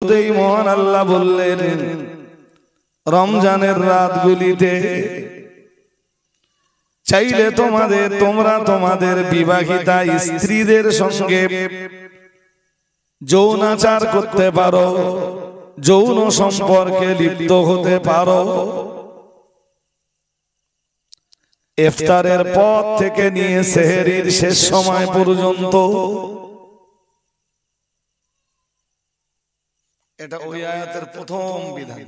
মহান আল্লাহ বললেন রমজানের রাতগুলিতে চাইলে তোমরা তোমাদের বিবাহিতা স্ত্রীদের সঙ্গে যৌনাচার করতে পারো, যৌন সম্পর্কে লিপ্ত হতে পারো। ইফতারের পর থেকে নিয়ে সেহরির শেষ সময় পর্যন্ত। এটা ওই আয়াতের প্রথম বিধান।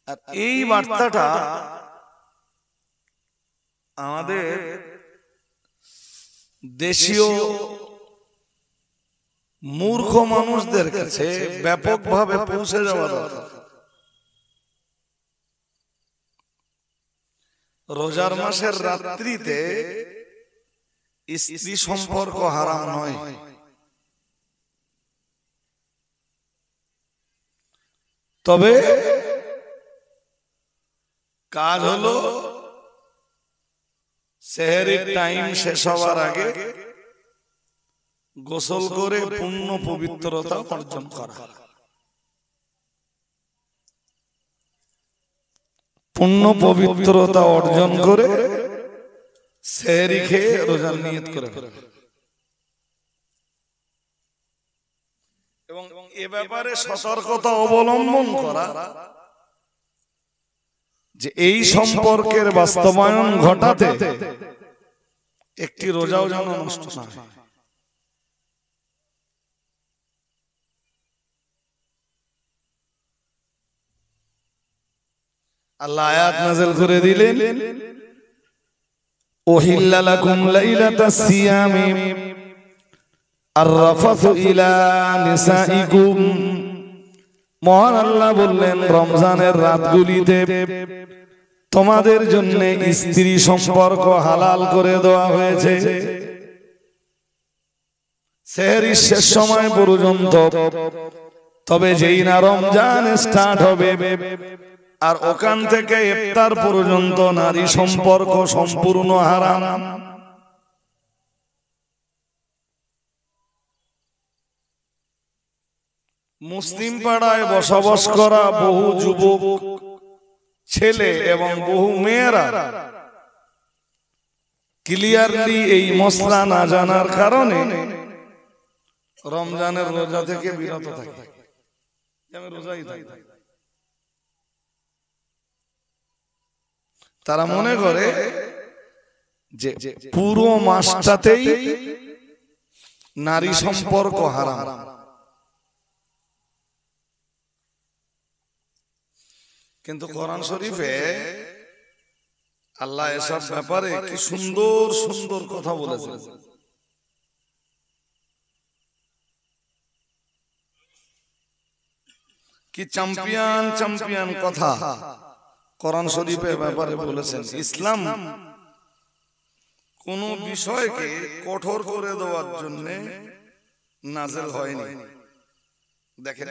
আর এই বার্তাটা আমাদের দেশীয় মূর্খ মানুষদের কাছে ব্যাপকভাবে পৌঁছে যাওয়া দরকার। রোজার মাসের রাত্রিতে স্ত্রী সম্পর্ক হারাম নয়, তবে কাজ হলো সেহরির টাইম শেষ হওয়ার আগে গোসল করে পূর্ণ পবিত্রতা অর্জন করা। পূর্ণ পবিত্রতা অর্জন করে সেহরি খেয়ে রোজার নিয়ত করে এবং এ ব্যাপারে সতর্কতা অবলম্বন করা যে এই সম্পর্কের বাস্তবায়ন ঘটাতে একটি রোজাও যেন নষ্ট না হয়। আল্লাহ আয়াত নাযিল করে দিলেন উহিল্লা লাকুম লাইলাতাস সিয়ামি আর-রাফাসু ইলা নিসাইকুম। মহান আল্লাহ বললেন রমজানের রাতগুলিতে তোমাদের জন্য স্ত্রী সম্পর্ক হালাল করে দেওয়া হয়েছে সেহরির শেষ সময় পর্যন্ত। তবে যেই না রমজান স্টার্ট হবে আর ওখান থেকে ইফতার পর্যন্ত নারী সম্পর্ক সম্পূর্ণ হারাম। মুসলিম পাড়ায় বসবাস করা বহু যুবক ছেলে এবং বহু মেয়েরা ক্লিয়ারলি এই মসলা না জানার কারণে রমজানের রোজা থেকে বিরত থাকে। আমি রোজাই থাকি, তারা মনে করে যে পুরো মাসটাতেই নারী সম্পর্ক হারাম। কিন্তু কোরআন শরীফে আল্লাহ এসব ব্যাপারে কি সুন্দর সুন্দর কথা বলেছেন। কি চ্যাম্পিয়ন চ্যাম্পিয়ন কথা কোরআন শরীফের ব্যাপারে বলেছেন। ইসলাম কোন বিষয়কে কঠোর করে দেওয়ার জন্য নাযিল হয়নি। দেখেন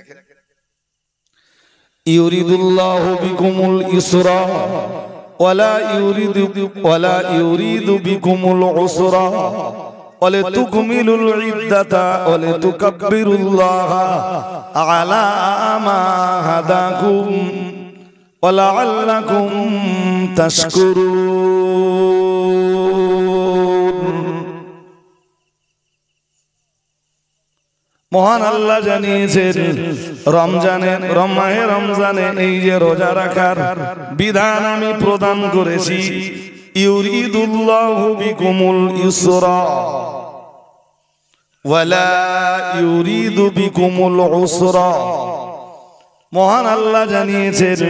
ইউরিদুল্লাহু বিকুমুল ইসরা ওয়ালা ইউরিদু বিকুমুল উসরা ওয়ালিতুকমিলুল ইদ্দাতা ওয়ালিতুকাব্বিরুল্লাহা আলা মা হাদাকুম ওয়ালাআল্লাকুম তাশকুরুন। মহান আল্লাহ জানিয়েছেন রমজানে এই যে রোজা রাখার বিধান আমি প্রদান করেছি। ইউরিদুল্লাহু বিকুমুল ইসরা ওয়ালা ইউরিদু বিকুমুল উসরা। মহান আল্লাহ জানিয়েছেন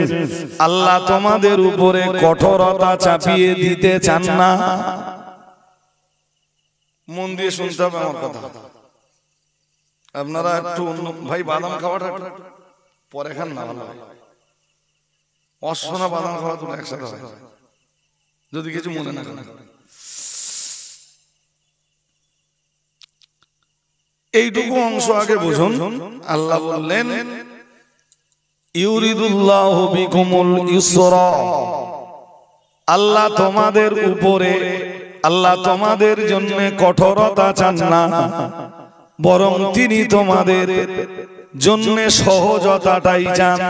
আল্লাহ তোমাদের উপরে কঠোরতা চাপিয়ে দিতে চান না। মন দিয়ে শুনতে হবে আমার কথা। আপনারা একটু ভাই বাদাম খাওয়াটা পরে খান না, ভালো অশোনা বাদাম খাওয়া দুটো একসাথে হয়, যদি কিছু মনে না করেন। এইটুকু অংশ আগে বুঝুন। আল্লাহ বললেন ইউরিদুল্লাহু বিকুমুল ইসরা, আল্লাহ তোমাদের উপরে, আল্লাহ তোমাদের জন্য কঠোরতা চান না। বরং তিনি তোমাদের জন্য সহজতাটাই চান।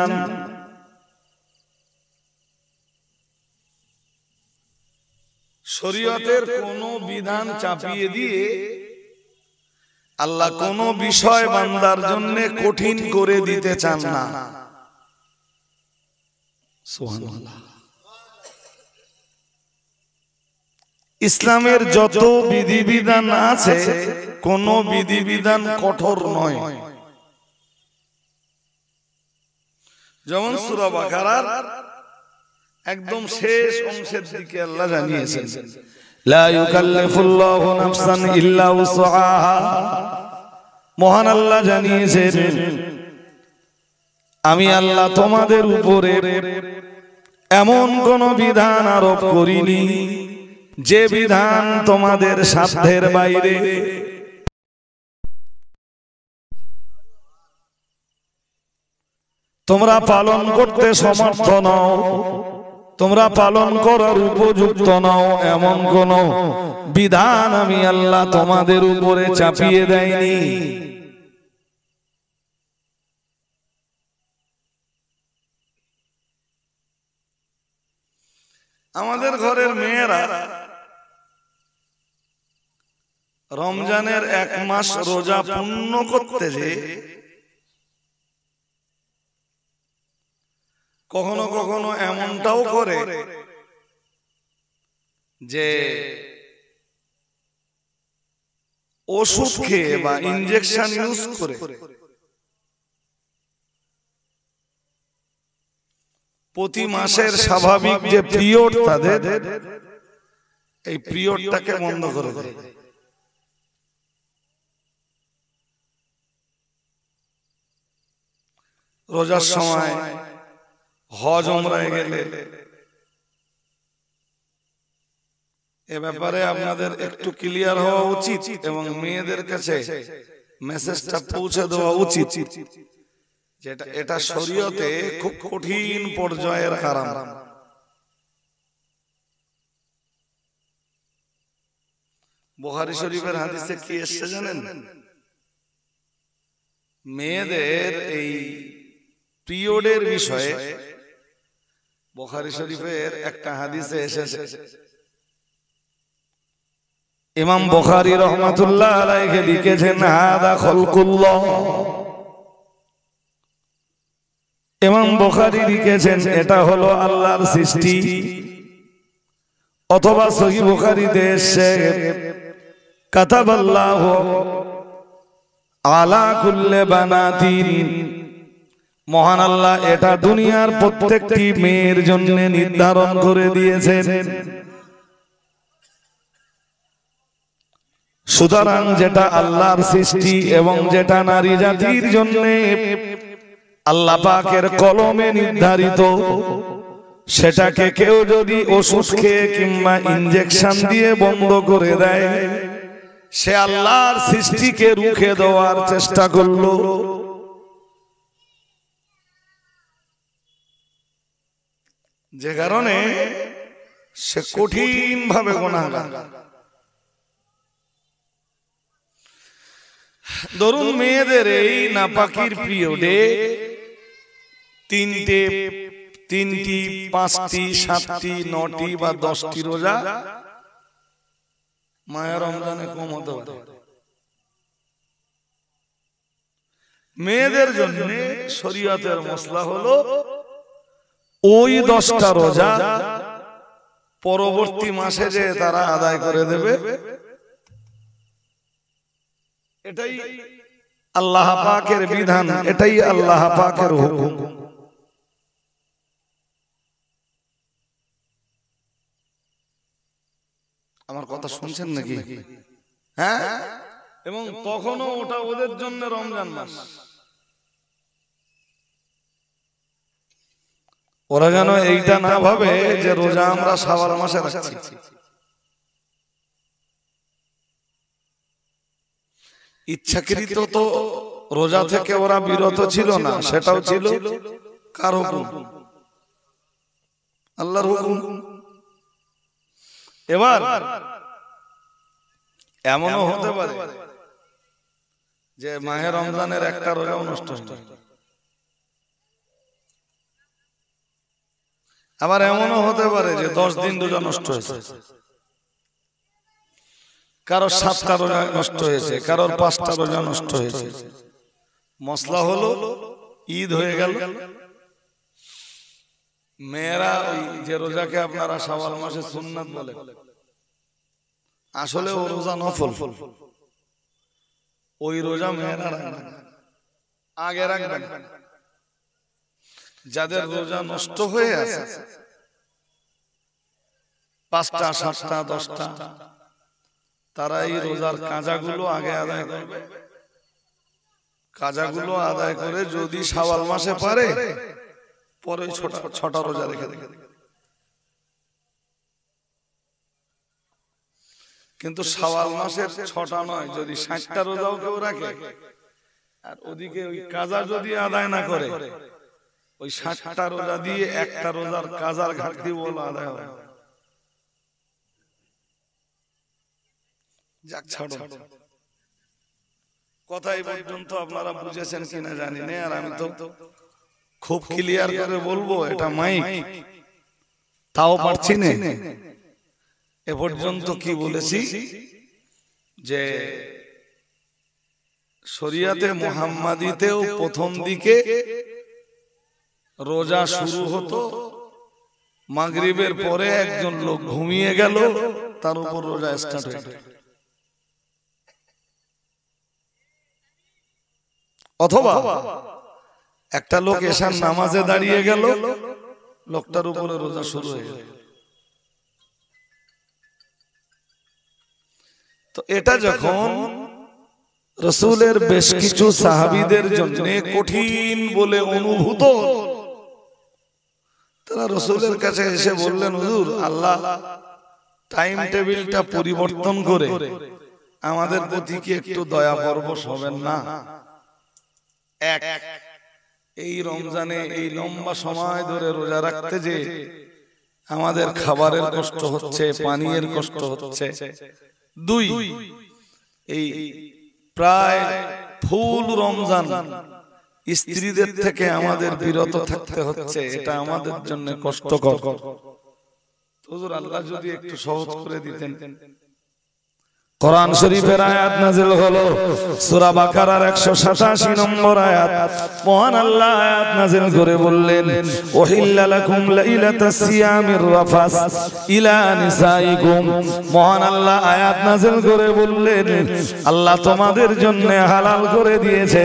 শরীয়তের কোন বিধান চাপিয়ে দিয়ে আল্লাহ কোন বিষয় বান্দার জন্য কঠিন করে দিতে চান না। সুবহানাল্লাহ। ইসলামের যত বিধিবিধান আছে কোন বিধিবিধান কঠোর নয়। যেমন সূরা বাকারার একদম শেষ অংশের দিকে আল্লাহ জানিয়েছেন, লা ইউকাল্লিফুল্লাহু নাফসান ইল্লা উসআহা। মহান আল্লাহ জানিয়েছেন, আমি আল্লাহ তোমাদের উপরে এমন কোন বিধান আরোপ করিনি যে বিধান তোমাদের সাধ্যের বাইরে। তোমরা পালন করতে সমর্থ নও, তোমরা পালন করার উপযুক্ত নও, এমন কোন বিধান আমি আল্লাহ তোমাদের উপরে চাপিয়ে দেয়নি। আমাদের ঘরের মেয়েরা রমজানের 1 মাস রোজা পূর্ণ করতে যে কখনো কখনো এমনটাও করে যে ওষুধ খেয়ে বা ইনজেকশন ইউজ করে প্রতি মাসের স্বাভাবিক যে পিরিয়ড তাদের, এই পিরিয়ডটাকে বন্ধ করে দেয়। রোজার সময়, হজ উমরায় গেলে এ ব্যাপারে আপনাদের একটু ক্লিয়ার হওয়া উচিত এবং মেয়েদের কাছে মেসেজটা পৌঁছে দেওয়া উচিত যেটা এটা শরীয়তে খুব কঠিন পর্যায়ের হারাম। বুখারী শরীফের হাদিসে কি এসেছে জানেন? মেয়েদের এই পিরিয়ডের বিষয়ে বুখারী শরীফের একটা হাদিসে এসেছে। ইমাম বুখারী রাহমাতুল্লাহ আলাইহি লিখেছেন, হাদা খালকুল্লাহ। ইমাম বুখারী লিখেছেন এটা হলো আল্লাহর সৃষ্টি। অথবা সহিহ বুখারীতে এসেছে, কাতাবাল্লাহু আলা কুল্লি বানাতিন। মহান আল্লাহ এটা দুনিয়ার প্রত্যেকটি মেয়ের জন্য নির্ধারণ করে দিয়েছেন। সুতরাং যেটা আল্লাহর সৃষ্টি এবং যেটা নারী জাতির জন্য আল্লাহ পাকের কলমে নির্ধারিত, সেটাকে কেউ যদি ওষুধ খেয়ে কিংবা ইনজেকশন দিয়ে বন্ধ করে দেয়, সে আল্লাহর সৃষ্টিকে রুখে দেওয়ার চেষ্টা করলো। যে কারণে সে কঠিন ভাবে গুনাহগার। ধরুন মেয়েদের এই নাপাকির পিরিয়ডে 3টে, 3টি, 5টি, 7টি, 9টি বা 10টি রোজা মায়া রমজানে কম হতে পারে। মেয়েদের জন্য শরীয়তের মসলা হলো ওই 10টা রোজা পরবর্তী মাসে যে তারা আদায় করে দেবে। এটাই আল্লাহ পাকের বিধান, এটাই আল্লাহ পাকের হুকুম। আমার কথা শুনছেন নাকি? হ্যাঁ। এবং তখনও ওটা ওদের জন্য রমজান মাস। ওরা যেন এইটা না ভাবে যে রোজা আমরা শাওয়াল মাসে রাখছি। ইচ্ছাকৃত তো রোজা থেকে ওরা বিরত ছিল না, সেটাও ছিল কার হুকুম? আল্লাহর হুকুম। এবার এমনও হতে পারে যে মাহে রমজানের একটা রোজাও নষ্ট হয়নি। আবার এমনও হতে পারে যে 10 দিন রোজা নষ্ট হয়েছে, কারোর 7টা রোজা নষ্ট হয়েছে, কারোর 5টা রোজা নষ্ট হয়েছে। মসলা হলো ঈদ হয়ে গেল, মেয়েরা ওই যে রোজাকে আপনারা শাওয়াল মাসে সুন্নাত বলে, আসলে ও রোজা নফল। ওই রোজা মেয়েরা রাখবেন, আগে রাখবেন। যাদের রোজা নষ্ট হয়ে আছে 5টা 7টা 10টা, তারা এই রোজার কাজাগুলো আগে আদায় করবে। কাজাগুলো আদায় করে যদি শাওয়াল মাসে পারে, পরে 6টা রোজা রেখে দেবে। কিন্তু শাওয়াল মাসের 6টা নয়, যদি 60টা রোজাও কেউ রাখে, আর ওদিকে ওই কাজা যদি আদায় না করে, ওই 60টা রোজা দিয়ে একটা রোজার কাজার ঘাটতি বলে আদায় হবে। যাক ছাড়ো, কথা এই পর্যন্ত আপনারা বুঝেছেন কিনা জানি না। আর আমি তো খুব ক্লিয়ার করে বলবো, এটা মাইক, তাও পারছি না। এ পর্যন্ত কি বলেছি যে শরিয়াতে মুহাম্মাদিতেও প্রথম দিকে রোজা শুরু হতো, মাগরিবের পরে একজন লোক ঘুমিয়ে গেল, তার উপর রোজা স্টার্ট হয়ে গেল। অথবা একটা লোক এশার নামাজে দাঁড়িয়ে গেল, লোকটার উপরে রোজা শুরু হয়ে গেল। তো এটা যখন রাসূলের বেশ কিছু সাহাবীদের জন্য কঠিন বলে অনুভূত, তারা রাসূলের কাছে এসে বললেন, হুজুর, আল্লাহ টাইম টেবিলটা পরিবর্তন করে আমাদের প্রতি কি একটু দয়া পরবশ হবেন না? এই রমজানে এই লম্বা সময় ধরে রোজা রাখতে যে আমাদের খাবারের কষ্ট হচ্ছে, পানীয়ের কষ্ট হচ্ছে। 2, এই প্রায় ফুল রমজান স্ত্রীদের থেকে আমাদের বিরত থাকতে হচ্ছে, এটা আমাদের জন্য কষ্টকর। হুজুর, আল্লাহ যদি একটু সহজ করে দিতেন। কোরআন শরীফের আয়াত নাযিল হলো, সূরা বাকারার 187 নম্বর আয়াত। মহান আল্লাহ আয়াত নাযিল করে বললেন, ওহিল্লা লাকুম লাইলাতাস সিয়ামির রাফাস ইলা নিসাইকুম। মহান আল্লাহ আয়াত নাযিল করে বললেন, আল্লাহ তোমাদের জন্য হালাল করে দিয়েছে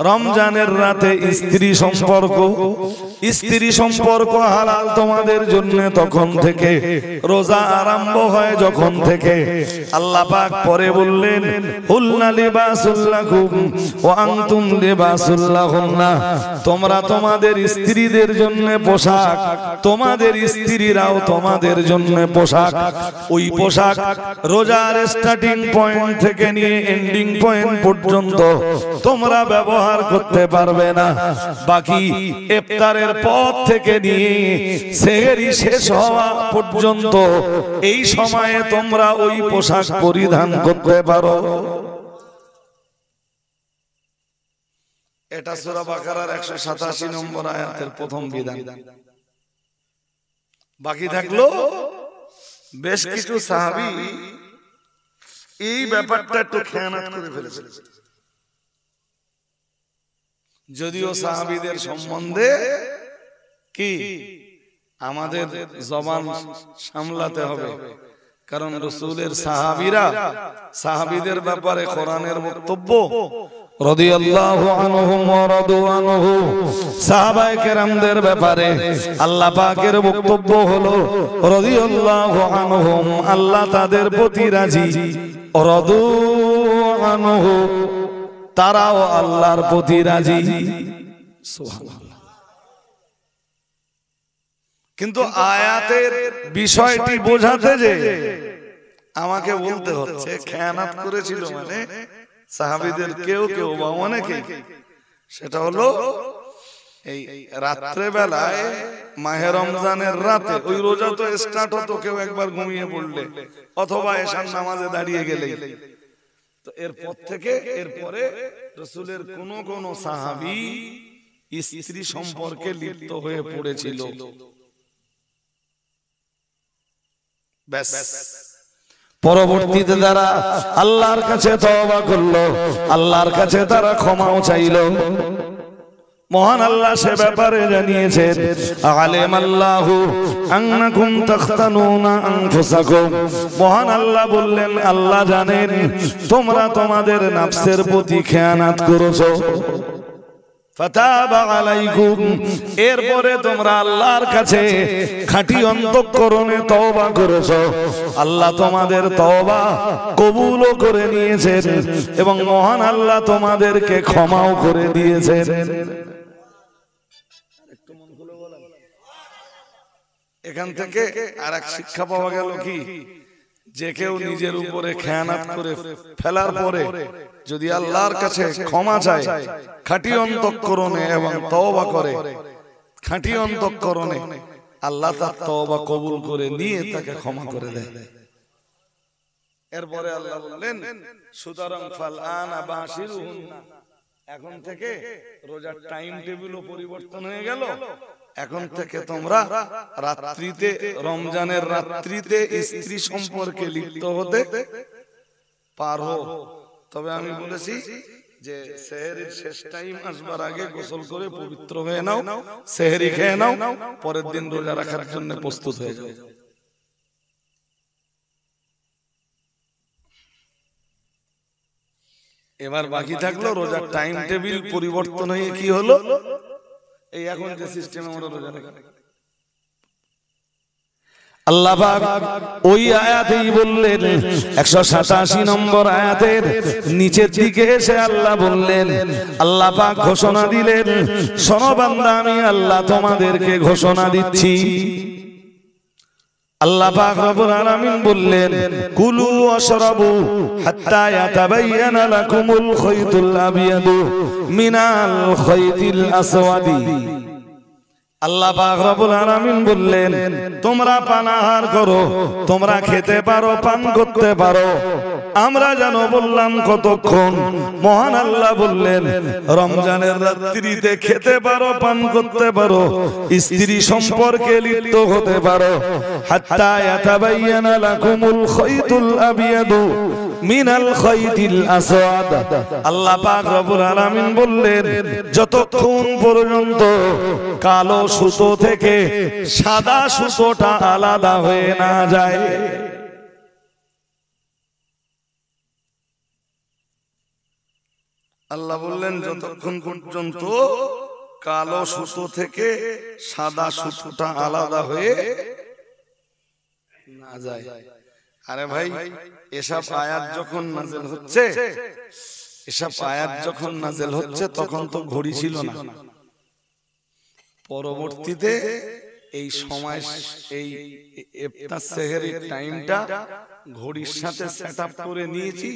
রমজানের রাতে স্ত্রী সম্পর্ক। স্ত্রী সম্পর্ক হালাল তোমাদের জন্য তখন থেকে, রোজা আরম্ভ হয় যখন থেকে। আল্লাহ পাক পরে বললেন, হুল্না লিবাসুল লাকুম ওয়া আনতুম লিবাসুল লাহুন্না। তোমরা তোমাদের স্ত্রীদের জন্য পোশাক, তোমাদের স্ত্রীরাও তোমাদের জন্য পোশাক। ওই পোশাক রোজার স্টার্টিং পয়েন্ট থেকে নিয়ে এন্ডিং পয়েন্ট পর্যন্ত তোমরা ব্যবহার করতে পারবে না। বাকি ইফতারের পর থেকে নিয়ে সেহরি শেষ হওয়া পর্যন্ত এই সময়ে তোমরা ওই পোশাক পরিধান করতে পারো। এটা সূরা বাকারার 187 নম্বর আয়াতের প্রথম বিধান। বাকি থাকলো বেশ কিছু সাহাবী এই ব্যাপারটা একটু খেয়ানত করে ফেলেছিল। যদিও সাহাবীদের সম্বন্ধে কি আমাদের জবান সামলাতে হবে, কারণ রাসূলের সাহাবীরা, সাহাবীদের ব্যাপারে কোরআনের বক্তব্য, রাদিয়াল্লাহু আনহুম ওয়া রাদু আনহু, সাহাবায়ে কেরামদের ব্যাপারে আল্লাহ পাকের বক্তব্য হলো, রাদিয়াল্লাহু আনহুম, আল্লাহ তাদের প্রতি রাজি, রাদু আনহু, তারাও আল্লাহর প্রতি রাজি। সুবহানাল্লাহ। কিন্তু আয়াতের বিষয়টি বোঝাতে যে আমাকে বলতে হচ্ছে, খেয়ানত করেছিল মানে সাহাবীদের কেউ কেউ বা অনেকে, সেটা হলো এই রাত্রে বেলায় মাহে রমজানের রাতে, ওই রোজা তো স্টার্ট হতো কেউ একবার ঘুমিয়ে পড়লে অথবা এশার নামাজে দাঁড়িয়ে গেলেই, তো এরপর থেকে এরপরে রাসূলের কোন সাহাবী স্ত্রী সম্পর্কে লিপ্ত হয়ে পড়েছিল, ব্যাস পরবর্তীতে তারা আল্লাহর কাছে তওবা করলো, আল্লাহর কাছে তারা ক্ষমাও চাইলো। মহান আল্লাহ সে ব্যাপারে জানিয়েছেন, আলিমাল্লাহু আন্নাকুম তাখতানুনা আনফুসাকুম। মহান আল্লাহ বললেন, আল্লাহ জানেন তোমরা তোমাদের নফসের প্রতি খেয়ানত করেছো। ফাতাবা আলাইকুম, এরপরে তোমরা আল্লাহর কাছে খাঁটি অন্তঃকরণে তওবা করেছো, আল্লাহ তোমাদের তওবা কবুলও করে নিয়েছেন এবং মহান আল্লাহ তোমাদেরকে ক্ষমাও করে দিয়েছেন। এখান থেকে আরেক শিক্ষা পাওয়া গেল কি, যে কেউ নিজের উপরে খেয়ানত করে ফেলার পরে যদি আল্লাহর কাছে ক্ষমা চায় খাঁটি অন্তঃকরণে এবং তওবা করে খাঁটি অন্তঃকরণে, আল্লাহ তার তওবা কবুল করে নিয়ে তাকে ক্ষমা করে দেয়। এরপরে আল্লাহ বললেন, সুতরাং ফালআনা বাশিরুহুন্না, এখন থেকে রোজার টাইম টেবিলও পরিবর্তন হয়ে গেল। এখন থেকে তোমরা রাত্রিতে, রমজানের রাত্রিতে স্ত্রী সম্পর্কে লিপ্ত হতে পারো। তবে আমি বলেছি যে সেহরির শেষ টাইম আসবার আগে গোসল করে পবিত্র হয়ে নাও, সেহরি খেয়ে নাও, পরের দিন রোজা রাখার জন্য প্রস্তুত হয়ে যাও। এবার বাকি থাকলো রোজার টাইম টেবিল পরিবর্তন হয়ে কি হলো, এই এখন যে সিস্টেম আমরা রোজা রাখি, আল্লাহ পাক ওই আয়াতেই বললেন, 187 নম্বর আয়াতের নিচের দিকে এসে আল্লাহ বললেন, আল্লাহ পাক ঘোষণা দিলেন, শোনো বান্দা, আমি আল্লাহ তোমাদেরকে ঘোষণা দিচ্ছি। আল্লাহ পাক রব্বুল আলামিন বললেন, কুলু ওয়াশরাবু হাত্তা ইয়াতাবায়ানা লাকুমুল খায়তুল আবিয়াদু মিনাল খায়তিল আসওয়াদি। আল্লাহ পাক রব্বুল আলামিন বললেন, তোমরা পানাহার করো, তোমরা খেতে পারো, পান করতে পারো। আমরা যেন বললাম কতক্ষণ, মহান আল্লাহ বললেন রমজানের রাত্রিতে খেতে পারো, পান করতে পারো, স্ত্রী সম্পর্কে লিপ্ত হতে পারো। হাত্তা ইয়াতাবায়ানা লাকুমুল খায়তুল আবিয়াদু মিনাল খায়তিল আসওয়াদ। আল্লাহ পাক রব্বুল আলামিন বললেন, যতক্ষণ পর্যন্ত কালো সুতো থেকে সাদা সুতোটা আলাদা হয়ে না যায়। আল্লাহ বললেন, যতক্ষণ পর্যন্ত কালো সুতো থেকে সাদা সুতোটা আলাদা হয়ে না যায়। আরে ভাই, এসব আয়াত যখন নাযিল হচ্ছে, এসব আয়াত যখন নাযিল হচ্ছে তখন তো ঘড়ি ছিল না। পরবর্তীতে এই সময়, এই ইফতার সেহরির টাইমটা ঘড়ির সাথে সেটআপ করে নিয়েছি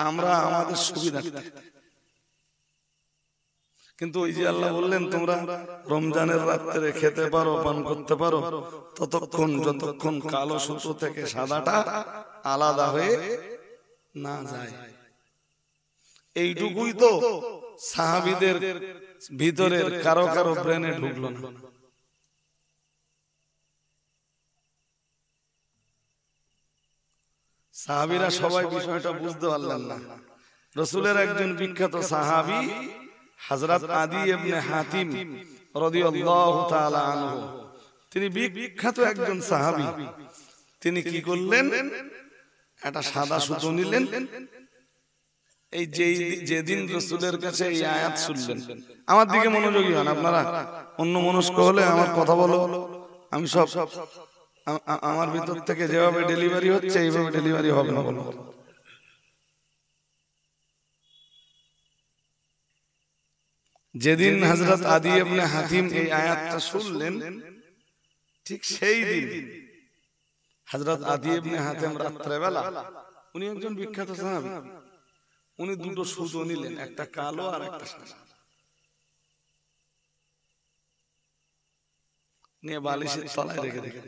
আমরা আমাদের সুবিধার্থে। কিন্তু ওই যে আল্লাহ বললেন তোমরা রমজানের রাত্রে খেতে পারো, পান করতে পারো, ততক্ষণ যতক্ষণ কালো সুতো থেকে সাদাটা আলাদা হয়ে না যায়। এইটুকুই তো সাহাবীদের ভিতরের কারো কারো ব্রেনে ঢুকলো না। সাহাবীরা সবাই বিষয়টা বুঝতে পারলেন না। রাসূলের একজন বিখ্যাত সাহাবী হযরত আদি ইবনে হাতিম রাদিয়াল্লাহু তাআলা আনহু, তিনি বিখ্যাত একজন সাহাবী। তিনি কি করলেন, একটা সাদা সুতো নিলেন। এই যেদিন রাসূলের কাছে এই আয়াত শুনলেন, আমার দিকে মনোযোগী হন, আপনারা অন্য মনস্ক হলে আমার কথা বলো, আমি সব আমার ভিতর থেকে যেভাবে ডেলিভারি হচ্ছে এইভাবে ডেলিভারি হবে না। বলো, যেদিন হযরত আদি ইবনে হাতিম এই আয়াতটা শুনলেন, ঠিক সেই দিন হযরত আদি ইবনে হাতিম রাত্রেবেলা, উনি একজন বিখ্যাত সাহাবী, উনি দুটো সুতো নিলেন, একটা কালো আর একটা সাদা, নিয়ে বালিশের তলায় রেখে দিলেন।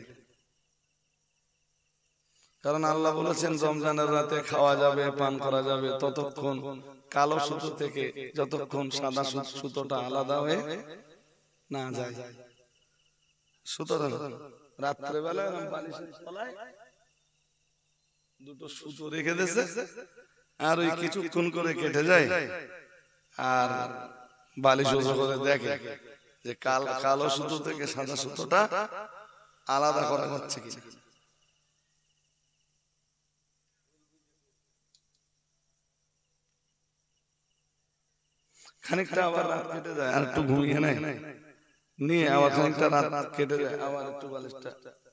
কারণ আল্লাহ বলেছেন রমজানের রাতে খাওয়া যাবে, পান করা যাবে ততক্ষণ কালো সুতো থেকে যতক্ষণ সাদা সুতোটা আলাদা হয়ে না যায়। সুতরাং রাত্রেবেলা বালিশের তলায় দুটো সুতো রেখে দিয়েছে, আর ওই কিছুক্ষণ করে কেটে যায়, আর বালিশ ওজো করে দেখে যে কালো সুতো থেকে সাদা সুতোটা আলাদা করা হচ্ছে কিনা। খানিকটা আবার রাত কেটে যায়, আর একটু ঘুমিয়ে নেয়, নিয়ে আবার খানিকটা রাত কেটে যায়, আবার একটু বালিশটা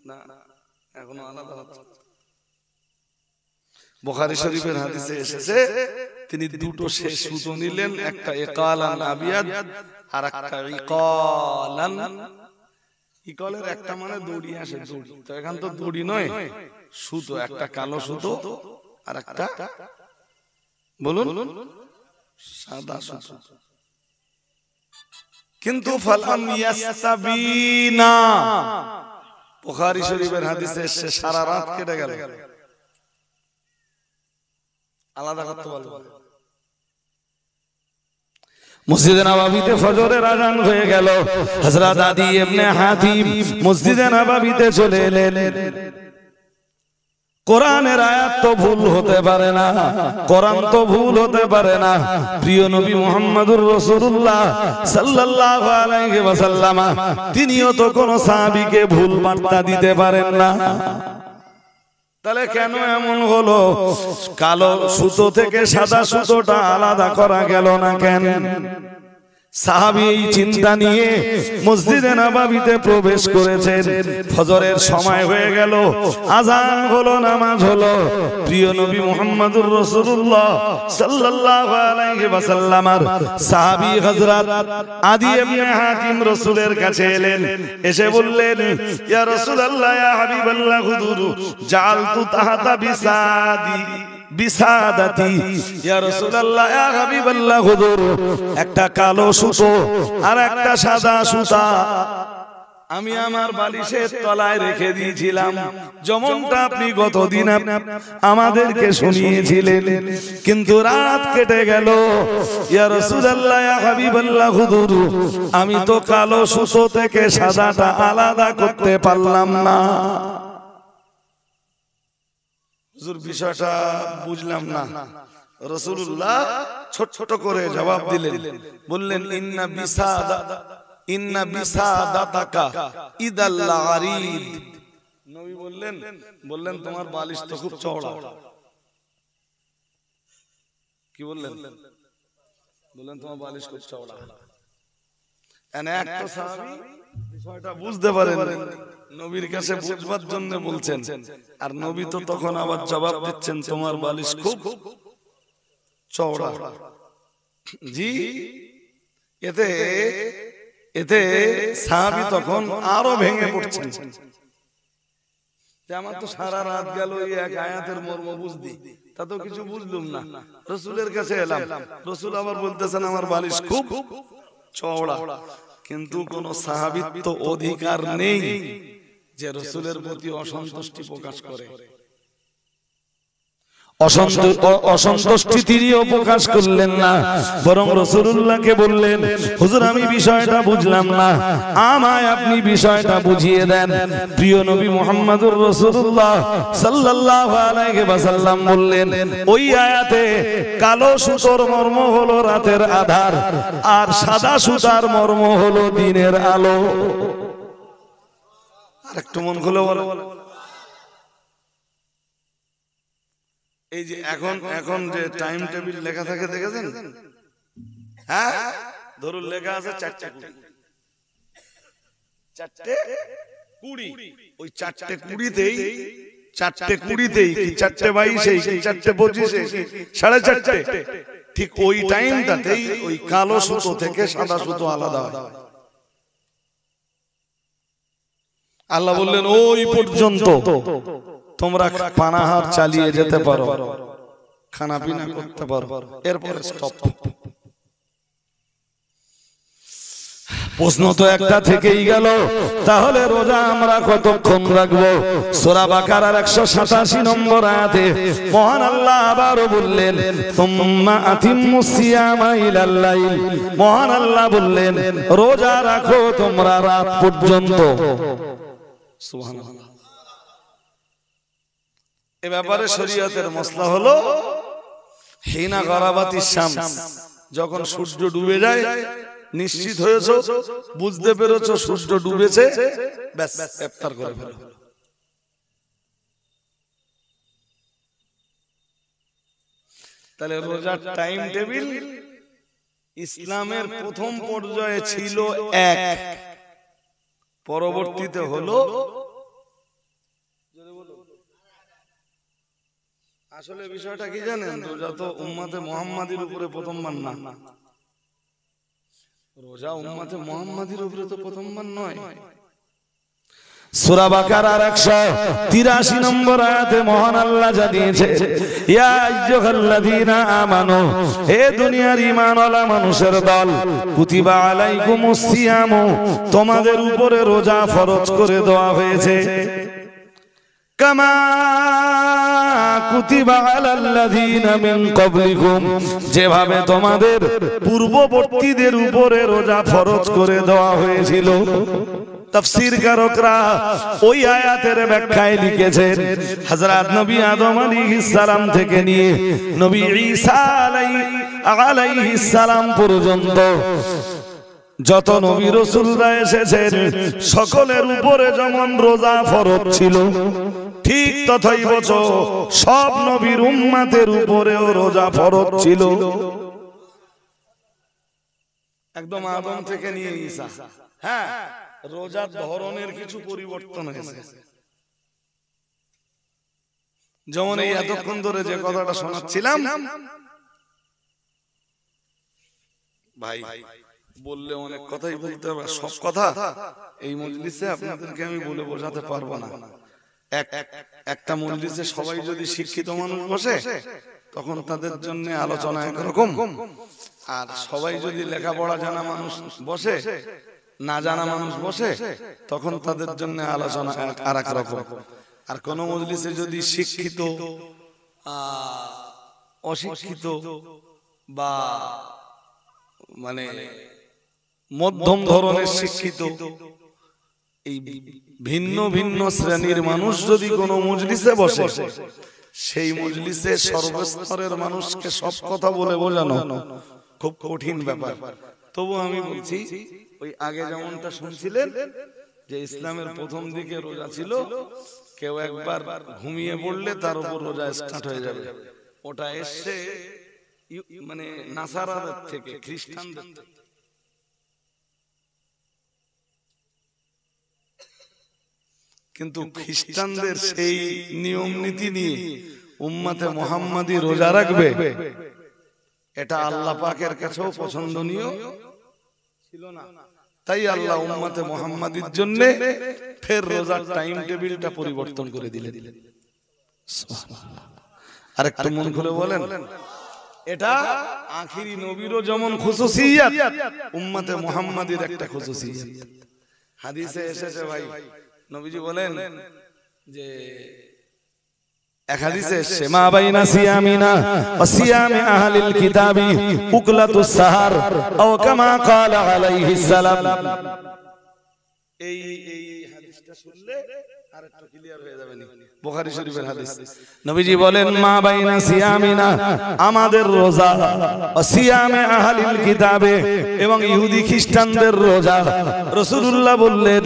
না এখনো আলাদা হচ্ছে। বুখারী শরীফের হাদিসে এসেছে তিনি দুটো শেষ সুতো নিলেন, একটা ইকালান আবিয়াদ আর একটা ইকালান। ইকালের একটা মানে দড়ি আসে, দড়ি তো এখান তো দড়ি নয়, সুতো, একটা কালো সুতো আর একটা বলুন সাদা সুতো। কিন্তু ফালাম ইয়াস্তাবিনা, বুখারী শরীফের হাদিসে এসেছে সারা রাত কেটে গেল, আলাদা করতে পারলো। মসজিদে নববীতে ফজরের আযান হয়ে গেল। হযরত আদি ইবনে হাতিম মসজিদে নববীতে চলে এলেন। কোরআনের আয়াত তো ভুল হতে পারে না, কোরআন তো ভুল হতে পারে না। প্রিয় নবী মুহাম্মদুর রাসূলুল্লাহ সাল্লাল্লাহু আলাইহি ওয়াসাল্লাম তিনিও তো কোন সাহাবীকে ভুল বার্তা দিতে পারেন না। তাহলে কেন এমন হলো? কালো সুতো থেকে সাদা সুতোটা আলাদা করা গেল না কেন? সাহাবী এই চিন্তা নিয়ে মসজিদে নববীতে প্রবেশ করেছেন। ফজরের সময় হয়ে গেল, আযান হলো, নামাজ হলো। প্রিয় নবী মুহাম্মদুর রাসূলুল্লাহ সাল্লাল্লাহু আলাইহি ওয়াসাল্লামের সাহাবী হযরত আদি ইবনে হাতিম রাসূলের কাছে এলেন, এসে বললেন, ইয়া রাসূলুল্লাহ, ইয়া হাবিবাল্লাহ, হুজুর জাআলতু তাহাতা বিসাদাতি, ইয়া রাসূলুল্লাহ, ইয়া হাবিবাল্লাহ, হুজুর একটা কালো সুতো আর একটা সাদা সুতা আমি আমার বালিশের তলায় রেখে দিয়েছিলাম, যেমনটা আপনি গতদিন আমাদেরকে শুনিয়েছিলেন। কিন্তু রাত কেটে গেল, ইয়া রাসূলুল্লাহ, ইয়া হাবিবাল্লাহ, হুজুর আমি তো কালো সুতো থেকে সাদাটা আলাদা করতে পারলাম না। হুজুর বিষয়টা বুঝলাম না। রাসূলুল্লাহ ছোট ছোট করে জবাব দিলেন, বললেন, ইন্না বিসাদাতাকা ইদাল লারিদ। নবী বললেন তোমার বালিশ তো খুব চওড়া। কি বললেন? বললেন তোমার বালিশ খুব চওড়া। এক তো সাহাবী বিষয়টা বুঝতে পারেন, নবীর কাছে বুঝবার জন্য বলছেন, আর নবী তো তখন আবার জবাব দিচ্ছেন তোমার বালিশ খুব চওড়া। জি, এতে সাহাবী তখন আরো ভেঙে পড়ছেন, আমার তো সারা রাত গেল এই এক আয়াতের মর্ম বুঝদি, তা তো কিছু বুঝলুম না। রাসূলের কাছে এলাম, রাসূল আবার বলতেছেন আমার বালিশ খুব চওড়া। কিন্তু কোন সাহাবীর তো অধিকার নেই যে রাসূলের প্রতি অসন্তুষ্টি প্রকাশ করে। অসন্তুষ্টি তিনিও প্রকাশ করলেন না, বরং রাসূলুল্লাহকে বললেন, হুজুর আমি বিষয়টা বুঝলাম না, আমায় আপনি বিষয়টা বুঝিয়ে দেন। প্রিয় নবী মুহাম্মদুর রাসূলুল্লাহ সাল্লাল্লাহু আলাইহি ওয়াসাল্লাম বললেন, ওই আয়াতে কালো সুতোর মর্ম হলো রাতের আধার, আর সাদা সুতার মর্ম হলো দিনের আলো। আরেকটু মন খুলে বলো। এই যে এখন যে টাইম টেবিল লেখা থাকে দেখেছেন? হ্যাঁ, ধরুন লেখা আছে 4:20, ওই 4:20তেই 4:20তেই কি 4:22 কি 4:25 কি 4:30 ঠিক ওই টাইমটাতেই ওই কালো সুতো থেকে সাদা সুতো আলাদা হয়। আল্লাহ বললেন ওই পর্যন্ত তোমরা পানাহার চালিয়ে যেতে পারো, খানা পিনা করতে পারো, এরপরে স্টপ। প্রশ্ন তো একটা থেকেই গেল, তাহলে রোজা আমরা কতক্ষণ রাখবো? সূরা বাকারার 187 নম্বর আয়াতে মহান আল্লাহ আবারও বললেন, সুম্মা আতিম্মুস সিয়ামা ইলাল লাইল। মহান আল্লাহ বললেন, রোজা রাখো তোমরা রাত পর্যন্ত। সুবহানাল্লাহ। এ ব্যাপারে শরীয়তের মাসলা হলো, হিনা গরাবাতিশ শামস, যখন সূর্য ডুবে যায়, নিশ্চিত হয়েছো, বুঝতে পেরেছো সূর্য ডুবেছে, ব্যাস ইফতার করে ফেলো। তাহলে রোজার টাইম টেবিল ইসলামের প্রথম পর্যায়ে ছিল এক, পরবর্তীতে হলো, আসলে বিষয়টা কি জানেন, রোজা তো উম্মতে মুহাম্মাদির উপরে প্রথমবার না, রোজা উম্মতে মুহাম্মাদির উপরে তো প্রথমবার নয়। সূরা বাকারার 183 নম্বর আয়াতে মহান আল্লাহ জানিয়েছে, ইয়া আইয়ুহাল্লাযীনা আমানু, হে দুনিয়ার ঈমানওয়ালা মানুষের দল, কুতিবা আলাইকুমুস সিয়ামু, তোমাদের উপরে রোজা ফরজ করে দেওয়া হয়েছে, কামা কুতিবা আলাল্লাযীনা মিন ক্বাবলিকুম, যেভাবে তোমাদের পূর্ববর্তীদের উপরে রোজা ফরজ করে দেওয়া হয়েছিল। তাফসীর কারকরা ওই আয়াতের ব্যাখ্যায় লিখেছেন, হযরত নবী আদম আলাইহিস সালাম থেকে নিয়ে নবী ঈসা আলাইহিস সালাম পর্যন্ত যত নবী রাসূলরা এসেছেন, সকলের উপরে যেমন রোজা ফরজ ছিল, ঠিক ততই বছর সব নবীর উম্মতের উপরেও রোজা ফরজ ছিল, একদম আদম থেকে নিয়ে ঈসা। হ্যাঁ, রোজার ধরনের কিছু পরিবর্তন হয়েছে, যেমন এই এতক্ষণ ধরে যে কথাটা শোনাচ্ছিলাম, ভাই বললে অনেক কথাই বলতে হবে, সব কথা এই মজলিসে আপনাদেরকে আমি বলে বোঝাতে পারবো না। একটা মজলিসে সবাই যদি শিক্ষিত মানুষ বসে, তখন তাদের জন্য আলোচনা একরকম, আর সবাই যদি লেখাপড়া জানা মানুষ বসে, না জানা মানুষ বসে, তখন তাদের জন্য আলোচনা আর এক রকম। আর কোন মজলিসে যদি শিক্ষিত, অশিক্ষিত বা মানে মধ্যম ধরনের শিক্ষিত, এই ভিন্ন ভিন্ন শ্রেণীর মানুষ যদি কোনো মজলিসে বসে, সেই মজলিসে সর্বস্তরের মানুষকে সব কথা বলে বোঝানো খুব কঠিন ব্যাপার। তবু আমি বলছি, ওই আগে যেমনটা শুনছিলেন যে ইসলামের প্রথম দিকে রোজা ছিল, কেউ একবার ঘুমিয়ে পড়লে তার উপর রোজা স্টার্ট হয়ে যাবে, ওটা এসছে মানে নাসারাদের থেকে, খ্রিস্টানদের থেকে। কিন্তু খ্রিস্টানদের সেই নিয়ম নীতি নিয়ে উম্মতে মুহাম্মাদি রোজা রাখবে, এটা আল্লাহ পাকের কাছেও পছন্দনীয় ছিল না। তাই আল্লাহ উম্মতে মুহাম্মাদির জন্য ফের রোজার টাইম টেবিলটা পরিবর্তন করে দিলেন। আরেকটু মন খুলে বলেন, এটা আখিরি নবীরও যেমন খুসুসিয়াত, উম্মতে মুহাম্মাদির একটা খুসুসিয়াত। হাদিসে এসেছে ভাই, নবীজি বলেন যে, এক হাদিসে এসেছে, মা বাইনা সিয়ামিনা ওয়া সিয়ামি আহলিল কিতাবি উকলাতুস সাহার আও কামা ক্বালা আলাইহিস সালাম। এই হাদিসটা শুনলে আরেকটু ক্লিয়ার হয়ে যাবে। বুখারী শরীফের হাদিস, নবীজি বলেন, মা বাইনা সিয়ামিনা, আমাদের রোজা, ওয়া সিয়ামে আহলিল কিতাবে, এবং ইহুদি খ্রিস্টানদের রোজা। রাসূলুল্লাহ বললেন,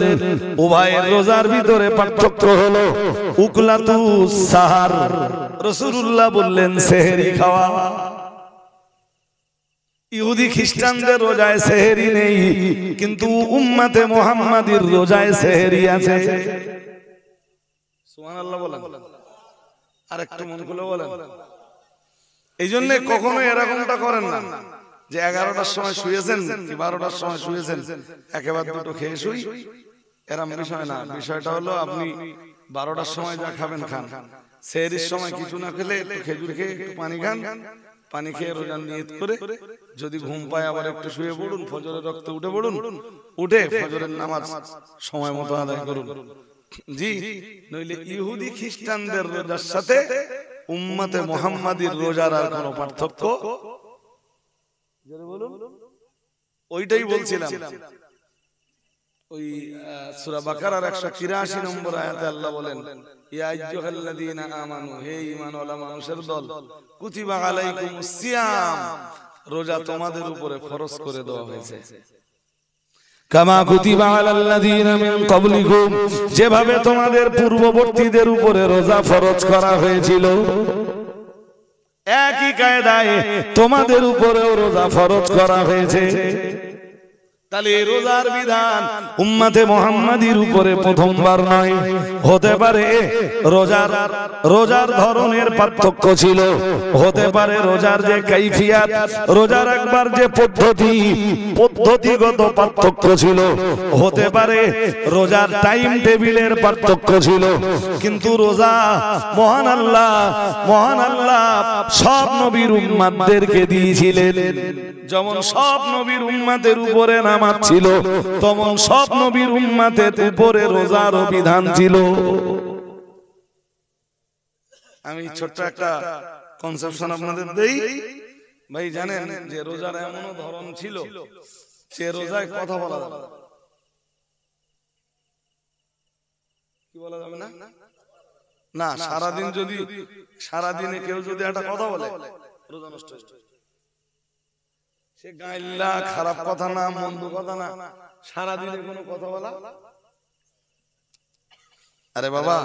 উভয়ের রোজার ভিতরে পার্থক্য হলো উকলাতুস সাহার। রাসূলুল্লাহ বললেন, সেহরি খাওয়া। ইহুদি খ্রিস্টানদের রোজায় সেহরি নেই, কিন্তু উম্মতে মুহাম্মাদির রোজায় সেহরি আছে। সুবহানাল্লাহ বলেন, আরেকটু মন খুলে বলেন। এই জন্য কখনো এরকমটা করেন না যে 11টার সময় শুয়েছেন কি 12টার সময় শুয়েছেন, একেবারে দুটো খেয়ে শুই, এরকম বিষয় না। বিষয়টা হলো, আপনি 12টার সময় যা খাবেন খান, সেহরির সময় কিছু না খেলে একটু খেজুর খেয়ে একটু পানি খান, পানি খেয়ে রোজা নিয়ত করে যদি ঘুম পায় আবার একটু শুয়ে পড়ুন, ফজরের রক্তে উঠে পড়ুন, উঠে ফজরের নামাজ সময় মতো আদায় করুন। জি, নইলে ইহুদি খ্রিস্টানদের রোজার সাথে উম্মতে মুহাম্মাদির রোজার আর কোনো পার্থক্য ওইটাই বলছিলাম। ওই সূরা বাকারার 183 নম্বর আয়াতে আল্লাহ বলেন, ইয়া আইয়ুহাল্লাযীনা আমানু, হে ঈমানওয়ালা মানুষের দল, কুতিবা আলাইকুমুস সিয়াম, রোজা তোমাদের উপরে ফরজ করে দেওয়া হয়েছে। কামা কুতিবা আলাল্লাযীনা মিন ক্বাবলিকুম, যেভাবে তোমাদের পূর্ববর্তীদের উপরে রোজা ফরজ করা হয়েছিল, একই কায়দায় তোমাদের উপরেও রোজা ফরজ করা হয়েছে। তাহলে রোজার বিধান উম্মতে মুহাম্মাদির উপরে প্রথমবার নয়। হতে পারে রোজার ধরনের পার্থক্য ছিল, হতে পারে রোজার যে কাইফিয়াত, রোজার একবার যে পদ্ধতিগত পার্থক্য ছিল, হতে পারে রোজার টাইম টেবিলের পার্থক্য ছিল, কিন্তু রোজা মহান আল্লাহ সব নবীর উম্মতদেরকে দিয়েছিলেন। যেমন সব নবীর উম্মতের উপরে নামাজ ছিল, তেমন সব নবীর উম্মতের উপরে রোজার বিধান ছিল। আমি ছোট্ট একটা কনসেপশন আপনাদের দেই ভাই। জানেন যে রোজার এমনও ধরন ছিল যে রোজায় কথা বলা যাবে না। কি বলা যাবে না? না, সারাদিনে কেউ যদি একটা কথা বলে রোজা নষ্ট হয়ে যায়। সে গাইল্লা, খারাপ কথা না, মন্দ কথা না, সারাদিনে কোনো কথা বলা। আরে বাবা,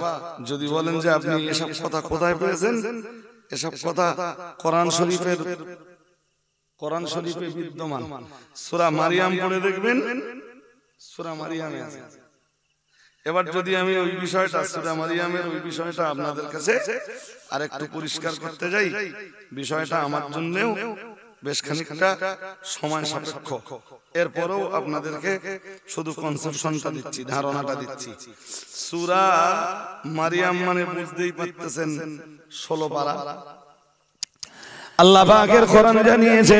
যদি বলেন যে আপনি এসব কথা কোথায় পেয়েছেন, এসব কথা কোরআন শরীফে বিদ্যমান। সূরা মারিয়াম পড়ে দেখবেন, সূরা মারিয়ামে আছে। এবার যদি আমি ওই বিষয়টা, সূরা মারিয়ামের ওই বিষয়টা আপনাদের কাছে আরেকটু পরিষ্কার করতে যাই, বিষয়টা আমার জন্যও বেশ খানিকটা সময় সাপেক্ষ। এরপরেও আপনাদেরকে শুধু কনসেপশনটা দিচ্ছি, ধারণাটা দিচ্ছি। সূরা মারিয়াম মানে বুঝতেই পারতেছেন 16 পারা। আল্লাহ পাকের কোরআন জানিয়েছে,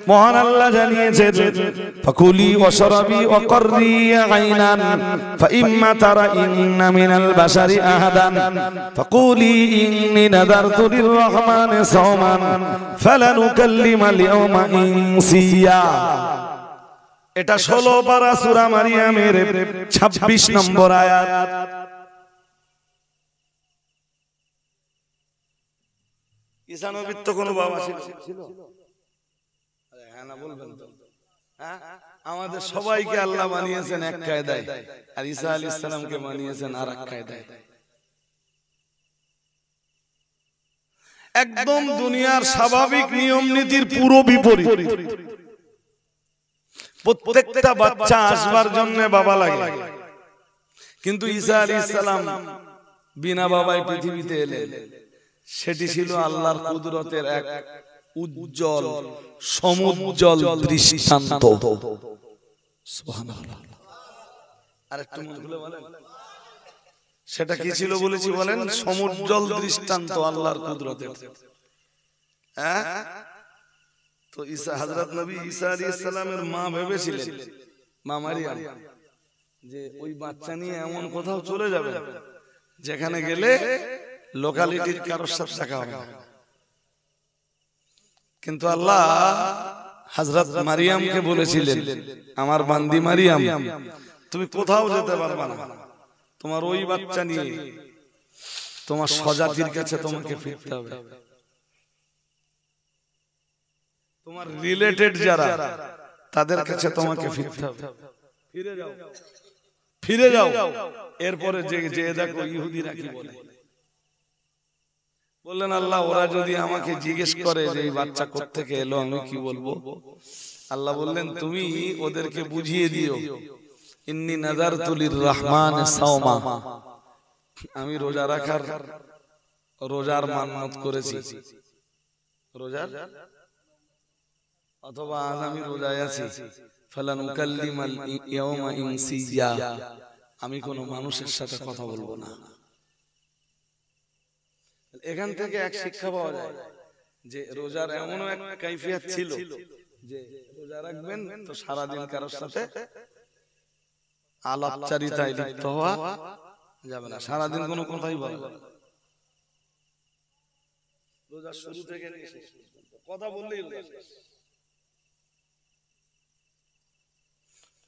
মহান আল্লাহ জানিয়েছেন, ফাকুলি ওয়াশরাবি ওয়া কররি আইনান ফাইম্মা তারাইন্না মিনাল বাশারি আহাদান ফাকুলি ইন্নী নাযারতু লিররহমানি সাওমান ফালানুকাল্লিমাল ইয়াওমা ইনসিয়া। এটা 16 পারা সূরা মারিয়ামের 26 নম্বর আয়াত। ঈসা নবীর তো কোনো বাবা ছিল? হ্যাঁ না বলবেন তো? হ্যাঁ, আমাদের সবাইকে আল্লাহ বানিয়েছেন এক কায়দায়, আর ঈসা আলাইহিস সালামকে বানিয়েছেন আরেক কায়দায়। একদম দুনিয়ার স্বাভাবিক নিয়ম নীতির পুরো বিপরীত। প্রত্যেকটা বাচ্চা আসবার জন্য বাবা লাগে, কিন্তু ঈসা আলাইহিস সালাম বিনা বাবায় পৃথিবীতে এলেন। সেটি ছিল আল্লাহর কুদরতের এক উজ্জ্বল সমুজ্জ্বল দৃষ্টান্ত। সুবহানাল্লাহ। আরেকটু মন খুলে বলেন, সেটা কি ছিল বলেছি বলেন? সমুজ্জ্বল দৃষ্টান্ত আল্লাহর কুদরতের। হ্যাঁ, তো হযরত নবী ঈসা আলাইহিস সালামের মা ভেবেছিলেন, মা মারিয়াম, যে ওই বাচ্চা নিয়ে এমন কোথাও চলে যাবে যেখানে গেলে লোকালিটির কারোর সাথে দেখা হবে। কিন্তু আল্লাহ হযরত মারিয়ামকে বলেছিলেন, আমার বান্দি মারিয়াম, তুমি কোথাও যেতে পারবে না, তোমার ওই বাচ্চা নিয়ে তোমার স্বজাতির কাছে তোমাকে ফিরতে হবে। তোমার রিলেটেড যারা, তাদের কাছে তোমাকে ফিরতে হবে। ফিরে যাও। এরপরে যে দেখো ইহুদিরা কি বলে। বললেন আল্লাহ, ওরা যদি আমাকে জিজ্ঞেস করে যে এই বাচ্চা কোত্থেকে এলো, আমি কি বলবো? আল্লাহ বললেন, তুমি ওদেরকে বুঝিয়ে দিও, ইন্নী নাযারতু লিররহমানি সাওমা, আমি রোজার মান্নত করেছি। রোজার, অথবা আজ আমি রোজায় আছি। ফালানুকাল্লিমাল ইয়াওমা ইনসিয়া, আমি কোনো মানুষের সাথে কথা বলবো না। এখান থেকে এক শিক্ষা পাওয়া যায় যে রোজার এমন এক কাইফিয়াত ছিল যে রোজা রাখবেন তো সারাদিন কারোর সাথে আলাপচারিতায় লিপ্ত হওয়া যাবে না, সারাদিন কোনো কথাই বলা যাবে না। রোজা শুরু থেকে শেষ পর্যন্ত কথা বললেই রোজা শেষ।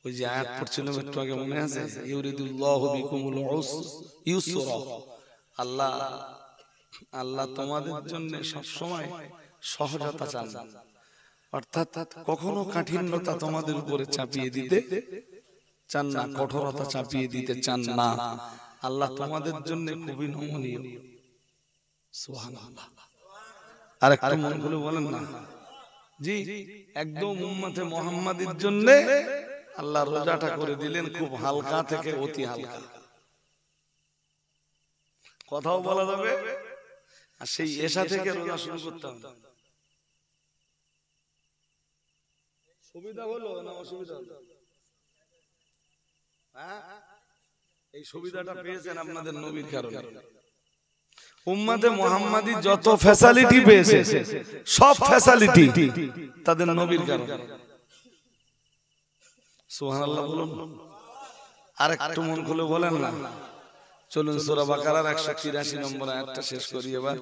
ওই যে আয়াত পড়ছিলাম একটু আগে, মনে আছে? ইউরিদুল্লাহু বিকুমুল ইউসরা, আল্লাহ আল্লাহ তোমাদের জন্য সব সময় সহজতা চান, অর্থাৎ কখনো কাঠিন্যতা তোমাদের উপরে চাপিয়ে দিতে চান না, কঠোরতা চাপিয়ে দিতে চান না। আল্লাহ তোমাদের জন্য খুবই নমনীয়। সুবহানাল্লাহ। আর একটু মন খুলে বলেন না, জি একদম উম্মতে মুহাম্মাদীর জন্য আল্লাহ রোজাটা করে দিলেন খুব হালকা থেকে অতি হালকা, কথাও বলা যাবে। আর সেই এশা থেকে রোজা শুরু করতে হবে। সুবিধা হলো না অসুবিধা হলো? এই সুবিধাটা পেয়েছেন আপনাদের নবীর কারণে। উম্মতে মুহাম্মাদী যত ফ্যাসিলিটি পেয়েছে, সব ফ্যাসিলিটি তাদের নবীর কারণে। সুবহানাল্লাহ বলুন। আর একটু মন খুলে বলেন না। চলুন সূরা বাকারার 183 নম্বর আয়াতটা শেষ করি এবার।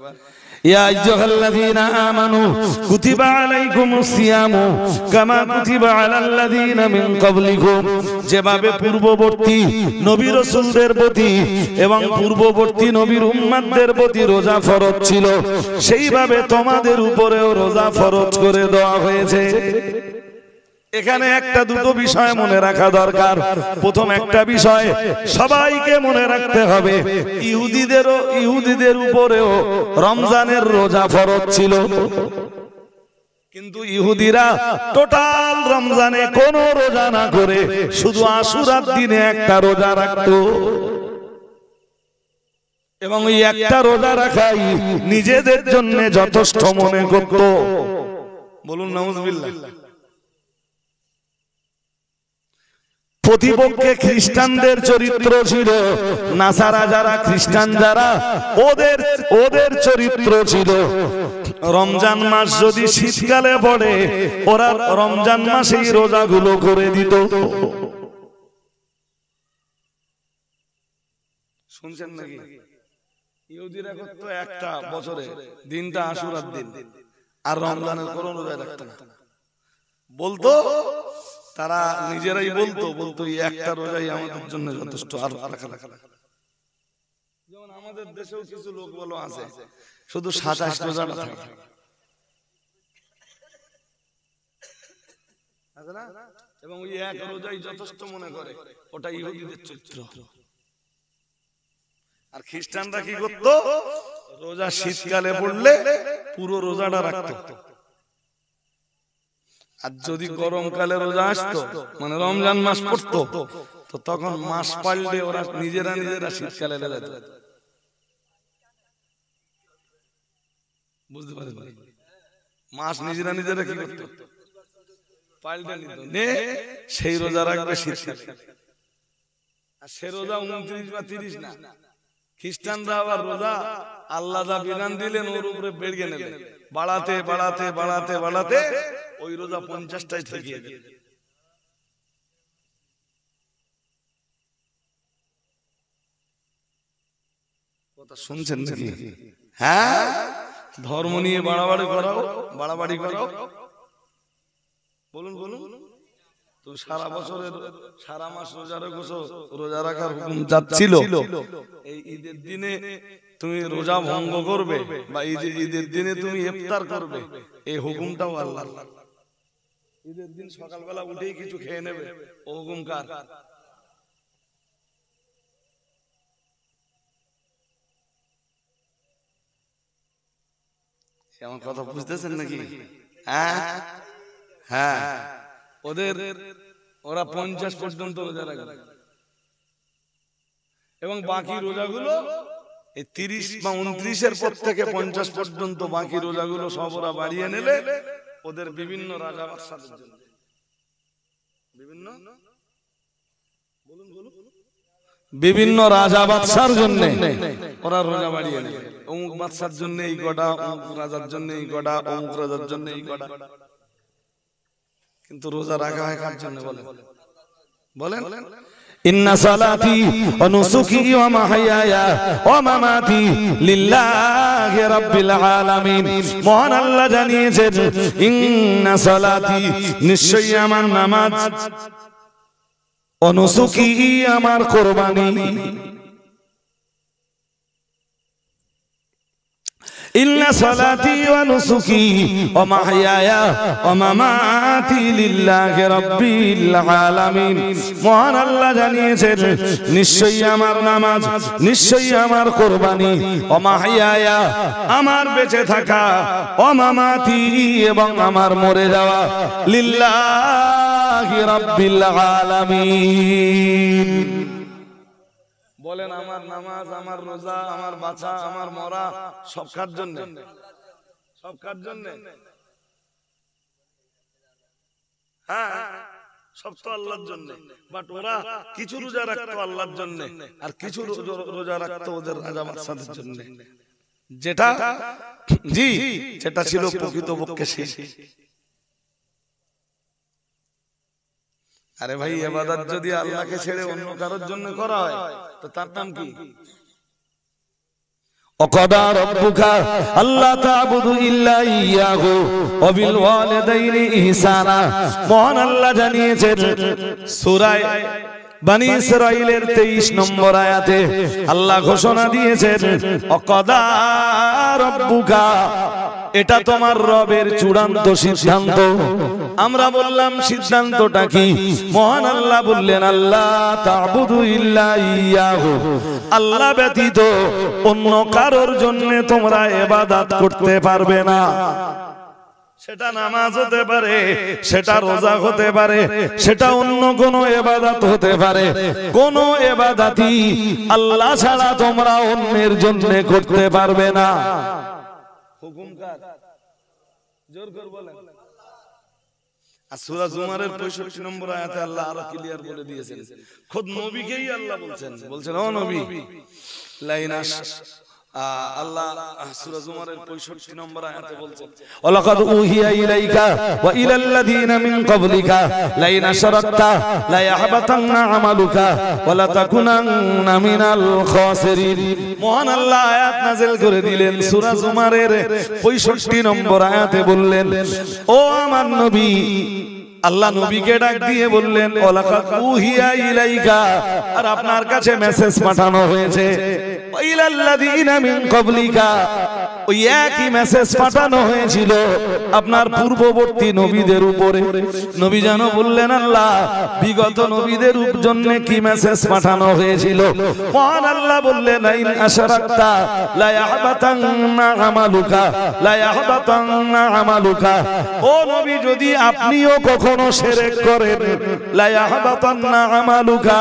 ইয়া আইয়ুহাল্লাযীনা আমানু কুতিবা আলাইকুমুস সিয়ামু কামা কুতিবা আলাল্লাযীনা মিন ক্বাবলিকুম, যেভাবে পূর্ববর্তী নবী রাসূলদের প্রতি এবং পূর্ববর্তী নবীর উম্মতদের প্রতি রোজা ফরজ ছিল, সেইভাবে তোমাদের উপরেও রোজা ফরজ করে দেওয়া হয়েছে। এখানে একটা দুটো বিষয় মনে রাখা দরকার। প্রথম একটা বিষয় সবাইকে মনে রাখতে হবে, ইহুদিদের উপরেও রমজানের রোজা ফরজ ছিল, কিন্তু ইহুদিরা টোটাল রমজানে কোনো রোজা না করে শুধু আশুরার দিনে একটা রোজা রাখতো, এবং এই একটা রোজা রাখাই নিজেদের জন্য যথেষ্ট মনে করত। বলুন নাউজুবিল্লাহ। প্রতিপক্ষে খ্রিস্টানদের চরিত্র ছিল, নাসারা যারা খ্রিস্টান যারা ওদের চরিত্র ছিল, রমজান মাস যদি শীতকালে পড়ে ওরা রমজান মাসেই রোজাগুলো করে দিত। শুনছেন নাকি? ইহুদিরা করতো একটা বছরে দিনটা আশুরার দিন, আর রমজানের কোনো রোজা রাখতো না। বলতো তারা নিজেরাই বলতো এই একটা রোজাই আমাদের জন্য যথেষ্ট, আর রাখা। যেমন আমাদের দেশেও কিছু লোক বলো আছে শুধু 27 রোজা থাকে, এবং ওই এক রোজাই যথেষ্ট মনে করে, ওটা ইহুদিদের চরিত্র। আর খ্রিস্টানরা কি করতো? রোজা শীতকালে পড়লে পুরো রোজাটা রাখতো, আর যদি গরমকালে রোজা আসতো মানে রমজান মাস পড়তো, তো তখন মাস পাল্টে ওরা নিজেরা শীতকালে রোজা দিত। বুঝতে পারেন? মাস নিজেরা কি করতো? পাল্টে নিত, নে সেই রোজা রাখবে শীতকালে। আর সে রোজা 29 বা 30 না, খ্রিস্টানরা আবার রোজা আল্লাহ যা বিধান দিলেন ওর উপরে বেড়ে নেবেন, বাড়াতে বাড়াতে বাড়াতে বাড়াতে ওই রোজা 50টাই থেকে যাবে। কথা শুনছেন নাকি? হ্যাঁ, ধর্ম নিয়ে বাড়াবাড়ি করাও। বলুন তো সারা বছরের সারা মাস রোজা রাখার হুকুম যাচ্ছিল, এই ঈদের দিনে তুমি রোজা ভঙ্গ করবে বা ঈদের দিনে তুমি ইফতার করবে, এই হুকুমটাও আল্লাহ। ঈদের দিন সকালবেলা উঠেই কিছু খেয়ে নেবে, ও হুকুম কার? আমার কথা বুঝতেছেন নাকি? হ্যাঁ, ওরা 50 পর্যন্ত রোজা রাখবে, এবং বাকি রোজাগুলো এই 30 বা 29-এর পর থেকে 50 পর্যন্ত বাকি রোজাগুলো সব ওরা বাড়িয়ে নিলে ওদের বিভিন্ন রাজা বাদশাদের জন্য বিভিন্ন বিভিন্ন রাজা বাদশার জন্য ওরা রোজা বাড়িয়ে নেয়। অমুক বাদশার জন্য এই কটা, অমুক রাজার জন্য এই কটা, অমুক রাজার জন্য এই কটা। কিন্তু রোজা রাখা হয় কার জন্য বলেন? বলেন ইন্না সালাতি ওয়া নুসুকি ওয়া মাহইয়ায়া ওয়া মামাতি লিল্লাহি রাব্বিল আলামিন। মহান আল্লাহ জানিয়েছেন ইন্না সালাতি, নিশ্চয়ই আমার নামাজ, ওয়া নুসুকি আমার কুরবানি, ইন্না সালাতি ওয়া নুসুকি ওয়া মাহইয়ায়া ওয়া মামাতি লিল্লাহি রাব্বিল আলামিন। মহান আল্লাহ জানিয়েছেন নিশ্চয়ই আমার নামাজ, নিশ্চয়ই আমার কুরবানি, ওয়া মাহইয়ায়া আমার বেঁচে থাকা, ওয়া মামাতি এবং আমার মরে যাওয়া, লিল্লাহি রাব্বিল আলামিন। বলেন আমার নামাজ, আমার রোজা, আমার বাঁচা, আমার মরা সব কার জন্য? সব কার জন্য? হ্যাঁ, সব তো আল্লাহর জন্য। বাট ওরা কিছু রোজা রাখতো আল্লাহর জন্য, আর কিছু রোজা রাখতো ওদের রাজা বাদশাদের জন্য, যেটা যেটা ছিল প্রকৃতপক্ষে শেষ। আরে ভাই, ইবাদত যদি আল্লাহকে ছেড়ে অন্য কারোর জন্য করা হয় তো তার নাম কি? ওয়াকাদা রাব্বুকা আল্লা তা'বুদু ইল্লা ইয়াহু ওয়া বিল ওয়ালিদাইনি ইহসানা। মহান আল্লাহ জানিয়েছেন সূরা বনি ইসরাঈলের 23 নম্বর আয়াতে আল্লাহ ঘোষণা দিয়েছেন ওয়াকাদা রাব্বুকা, এটা তোমার রবের চূড়ান্ত সিদ্ধান্ত। আমরা বললাম সিদ্ধান্তটা কি? মহান আল্লাহ বললেন আল্লাহ তা'বুদু ইল্লা ইয়াহু, আল্লাহ ব্যতীত অন্য কারোর জন্য তোমরা ইবাদত করতে পারবে না। সেটা নামাজ হতে পারে, সেটা রোজা হতে পারে, সেটা অন্য কোনো ইবাদত হতে পারে। কোন ইবাদতই আল্লাহ ছাড়া তোমরা অন্যের জন্য করতে পারবে না। হুকুম কার? জোর করে বলেন। আর সূরা জুমারের 65 নম্বর আয়াতে আল্লাহ আরো ক্লিয়ার বলে দিয়েছেন, খোদ নবীকেই আল্লাহ বলছেন ও নবী, লাইনাস আল্লাহ সূরা জুমারের 65 নম্বর আয়াতে বলছেন ওয়ালাকাদ উহিয়া ইলাইকা ওয়া ইলাল্লাযীনা মিন ক্বাবলিকা লাইন আশরাকতা লা ইয়াহবাতান্না আমালুকা ওয়া লা তাকুনান্না মিনাল খাসিরিন। মহান আল্লাহ আয়াত নাযিল করে দিলেন সূরা জুমারের 65 নম্বর আয়াতে বললেন, ও আমার নবী, আল্লাহ নবীকে ডাক দিয়ে বললেন ওয়ালাকাদ উহিয়া ইলাইকা, আর আপনার কাছে মেসেজ পাঠানো হয়েছে ওয়া ইলাল্লাযীনা মিন ক্বাবলিকা, ওই একই মেসেজ পাঠানো হয়েছিল আপনার পূর্ববর্তী নবীদের উপরে। নবী জানো বললেন আল্লাহ বিগত নবীদের জন্য কি মেসেজ পাঠানো হয়েছিল? মহান আল্লাহ বললেন ইন আশরাকতা লা ইয়াহবাতান্না আমালুকা, লা ইয়াহবাতান্না আমালুকা, ও নবী যদি আপনিও কখনো শিরক করেন, লা ইয়াহবাতান্না আমালুকা,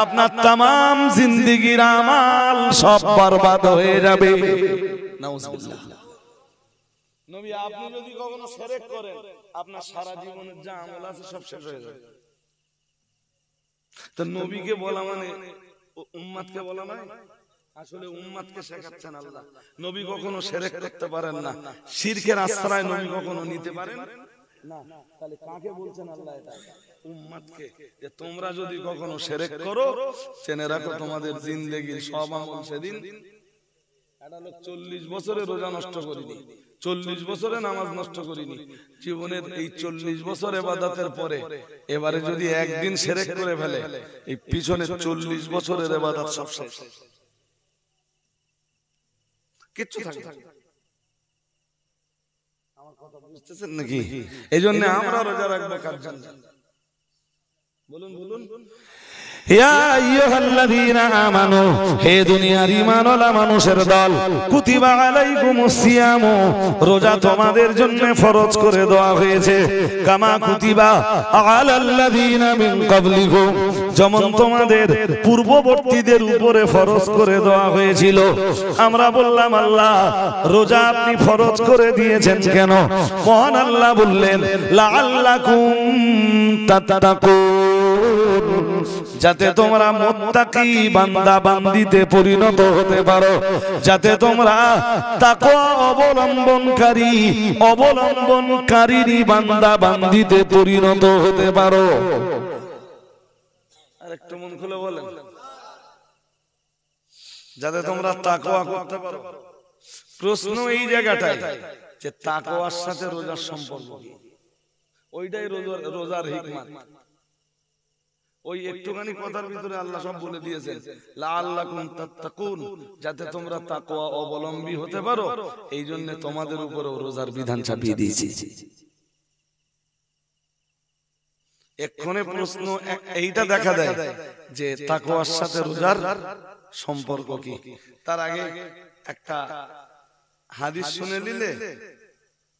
আপনার तमाम জিন্দেগীর আমাল সব বরবাদ হয়ে যাবে। নাউজুবিল্লাহ। নবী আপনি যদি কখনো শিরক করেন, আপনার সারা জীবনের যা আমল আছে সব শেষ হয়ে যাবে। তো নবীকে বলা মানে উম্মতকে বলা নয়, আসলে উম্মতকে শেখাচ্ছেন আল্লাহ। নবী কখনো শিরক করতে পারেন না, শিরকের আশ্রয় নবী কখনো নিতে পারেন না। তাহলে কাকে বলছেন আল্লাহ? এটা উম্মতকে, যে তোমরা যদি কখনো শিরক করো, জেনে রাখো তোমাদের জিন্দেগীর সব আমল সেদিন। একটা লোক 40 বছরে রোজা নষ্ট করিনি, 40 বছরে নামাজ নষ্ট করিনি, জীবনের এই 40 বছর ইবাদতের পরে এবারে যদি একদিন শিরক করে ফেলে, এই পিছনে 40 বছরের ইবাদত সব শেষ, কিচ্ছু থাকে না। আমার কথা বুঝতেছেন নাকি? এইজন্য আমরা রোজা রাখবো কার জন্য? বলুন বলুন। ইয়া আইয়ুহাল্লাযীনা আমানু, হে দুনিয়ার ঈমানওয়ালা মানুষের দল, কুতিবা আলাইকুমুস সিয়ামু, রোজা তোমাদের জন্য ফরজ করে দেওয়া হয়েছে, কামা কুতিবা আলাল্লাযীনা মিন ক্বাবলিকুম, যেমন তোমাদের পূর্ববর্তীদের উপরে ফরজ করে দেওয়া হয়েছিল। আমরা বললাম আল্লাহ রোজা আপনি ফরজ করে দিয়েছেন কেন? মহান আল্লাহ বললেন লাআল্লাকুম তাত্তাকুন, যাতে তোমরা মুত্তাকি বান্দা বান্দিতে পরিণত হতে পারো, যাতে তোমরা তাকওয়া অবলম্বনকারী বান্দা বান্দিতে পরিণত হতে পারো। আরেকটু মন খুলে বলেন, যাতে তোমরা তাকওয়া করতে পারো। প্রশ্ন এই জায়গাটায় যে তাকওয়ার সাথে রোজার সম্পর্ক কি? ওইটাই রোজার হিকমত। ওই একটুখানি কথার ভিতরে আল্লাহ সব বলে দিয়েছেন, লাআল্লাকুম তাত্তাকুন, যাতে তোমরা তাকওয়া অবলম্বী হতে পারো, এই জন্য তোমাদের উপরেও রোজার বিধান চাপিয়ে দিয়েছি। এক্ষণে প্রশ্ন এইটা দেখা দেয় যে তাকওয়ার সাথে রোজার সম্পর্ক কি। তার আগে একটা হাদিস শুনে নিলে,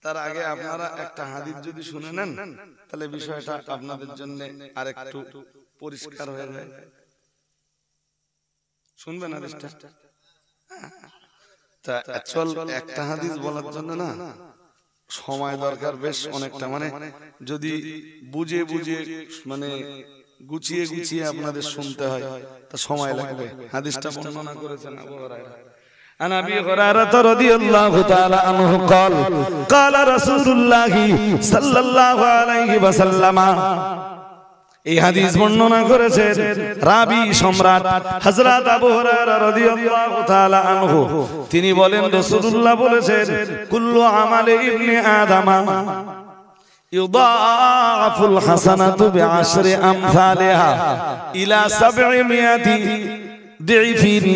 তার আগে আপনারা একটা হাদিস যদি শুনে নেন তাহলে বিষয়টা আপনাদের জন্য আরেকটু পরিষ্কার হয়ে যায়। শুনবেন হাদিসটা? তা অ্যাকচুয়াল একটা হাদিস বলার জন্য না সময় দরকার বেশ অনেকটা, মানে যদি বুঝে বুঝে মানে গুছিয়ে গুছিয়ে আপনাদের শুনতে হয় তা সময় লাগবে। হাদিসটা বর্ণনা করেছেন আবু হুরায়রা। عن أبي هريرة رضي الله تعالى عنه قال قال رسول الله صلى الله عليه وسلم, এই হাদিস বর্ণনা করেছেন রাবি সম্রাট হযরত আবু হুরায়রা রাদিয়াল্লাহু তাআলা আনহু। তিনি বলেন, রাসূলুল্লাহ বলেছেন, কুল্লু আমালি ইবনি আদম ইউদাআফুল হাসানাতু বিআশরি আমসালিহা ইলা 700 দিফিন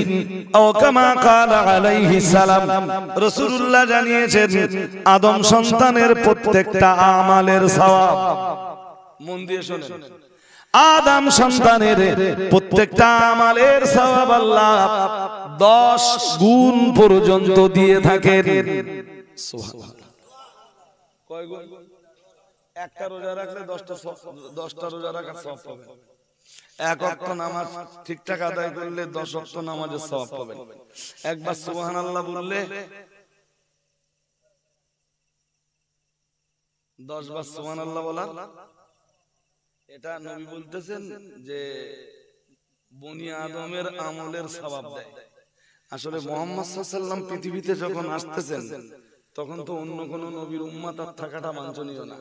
আও কামা ক্বালা আলাইহিস সালাম। রাসূলুল্লাহ জানিয়েছেন, আদম সন্তানের প্রত্যেকটা আমলের সওয়াব, মন দিয়ে শুনুন, আদম সন্তানের প্রত্যেকটা আমলের সওয়াব আল্লাহ 10 গুণ পর্যন্ত দিয়ে থাকেন। সুবহানাল্লাহ। কয় গুণ? একটা রোজা রাখলে 10টা রোজা রাখার সওয়াব পাবেন। এক ওয়াক্ত নামাজ ঠিকঠাক আদায় করলে 10 ওয়াক্ত নামাজের সওয়াব পাবেন। একবার সুবহানাল্লাহ বললে 10 বার সুবহানাল্লাহ বলা, এটা নবী বলতেছেন যে বনি আদমের আমলের সওয়াব দেয়। আসলে মুহাম্মদ সাল্লাল্লাহু আলাইহি ওয়াসাল্লাম পৃথিবীতে যখন আসতেছেন তখন তো অন্য কোন নবীর উম্মত আর থাকাটা বাঞ্ছনীয় না।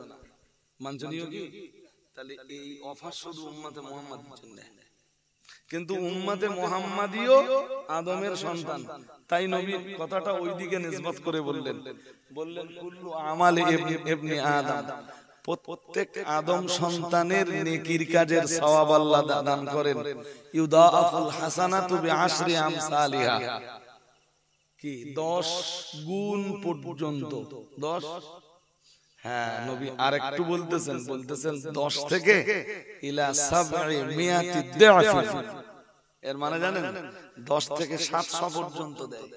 বাঞ্ছনীয় কি? তাহলে এই অফার শুধু উম্মতে মুহাম্মাদের জন্য, কিন্তু উম্মতে মুহাম্মাদিও আদমের সন্তান, তাই নবী কথাটা ওইদিকে নিসবত করে বললেন কুল্লু আমালি ইবনি আদম, প্রত্যেক আদম সন্তানের নেকির কাজের সওয়াব আল্লাহ দান করেন। ইউদাআফুল হাসানাতু বিআশরি আমসালিহা, কি 10 গুণ পর্যন্ত। 10, হ্যাঁ, নবী আরেকটু বলতেছেন 10 থেকে ইলা 700 দিফ, এর মানে জানেন 10 থেকে 700 পর্যন্ত দেয়।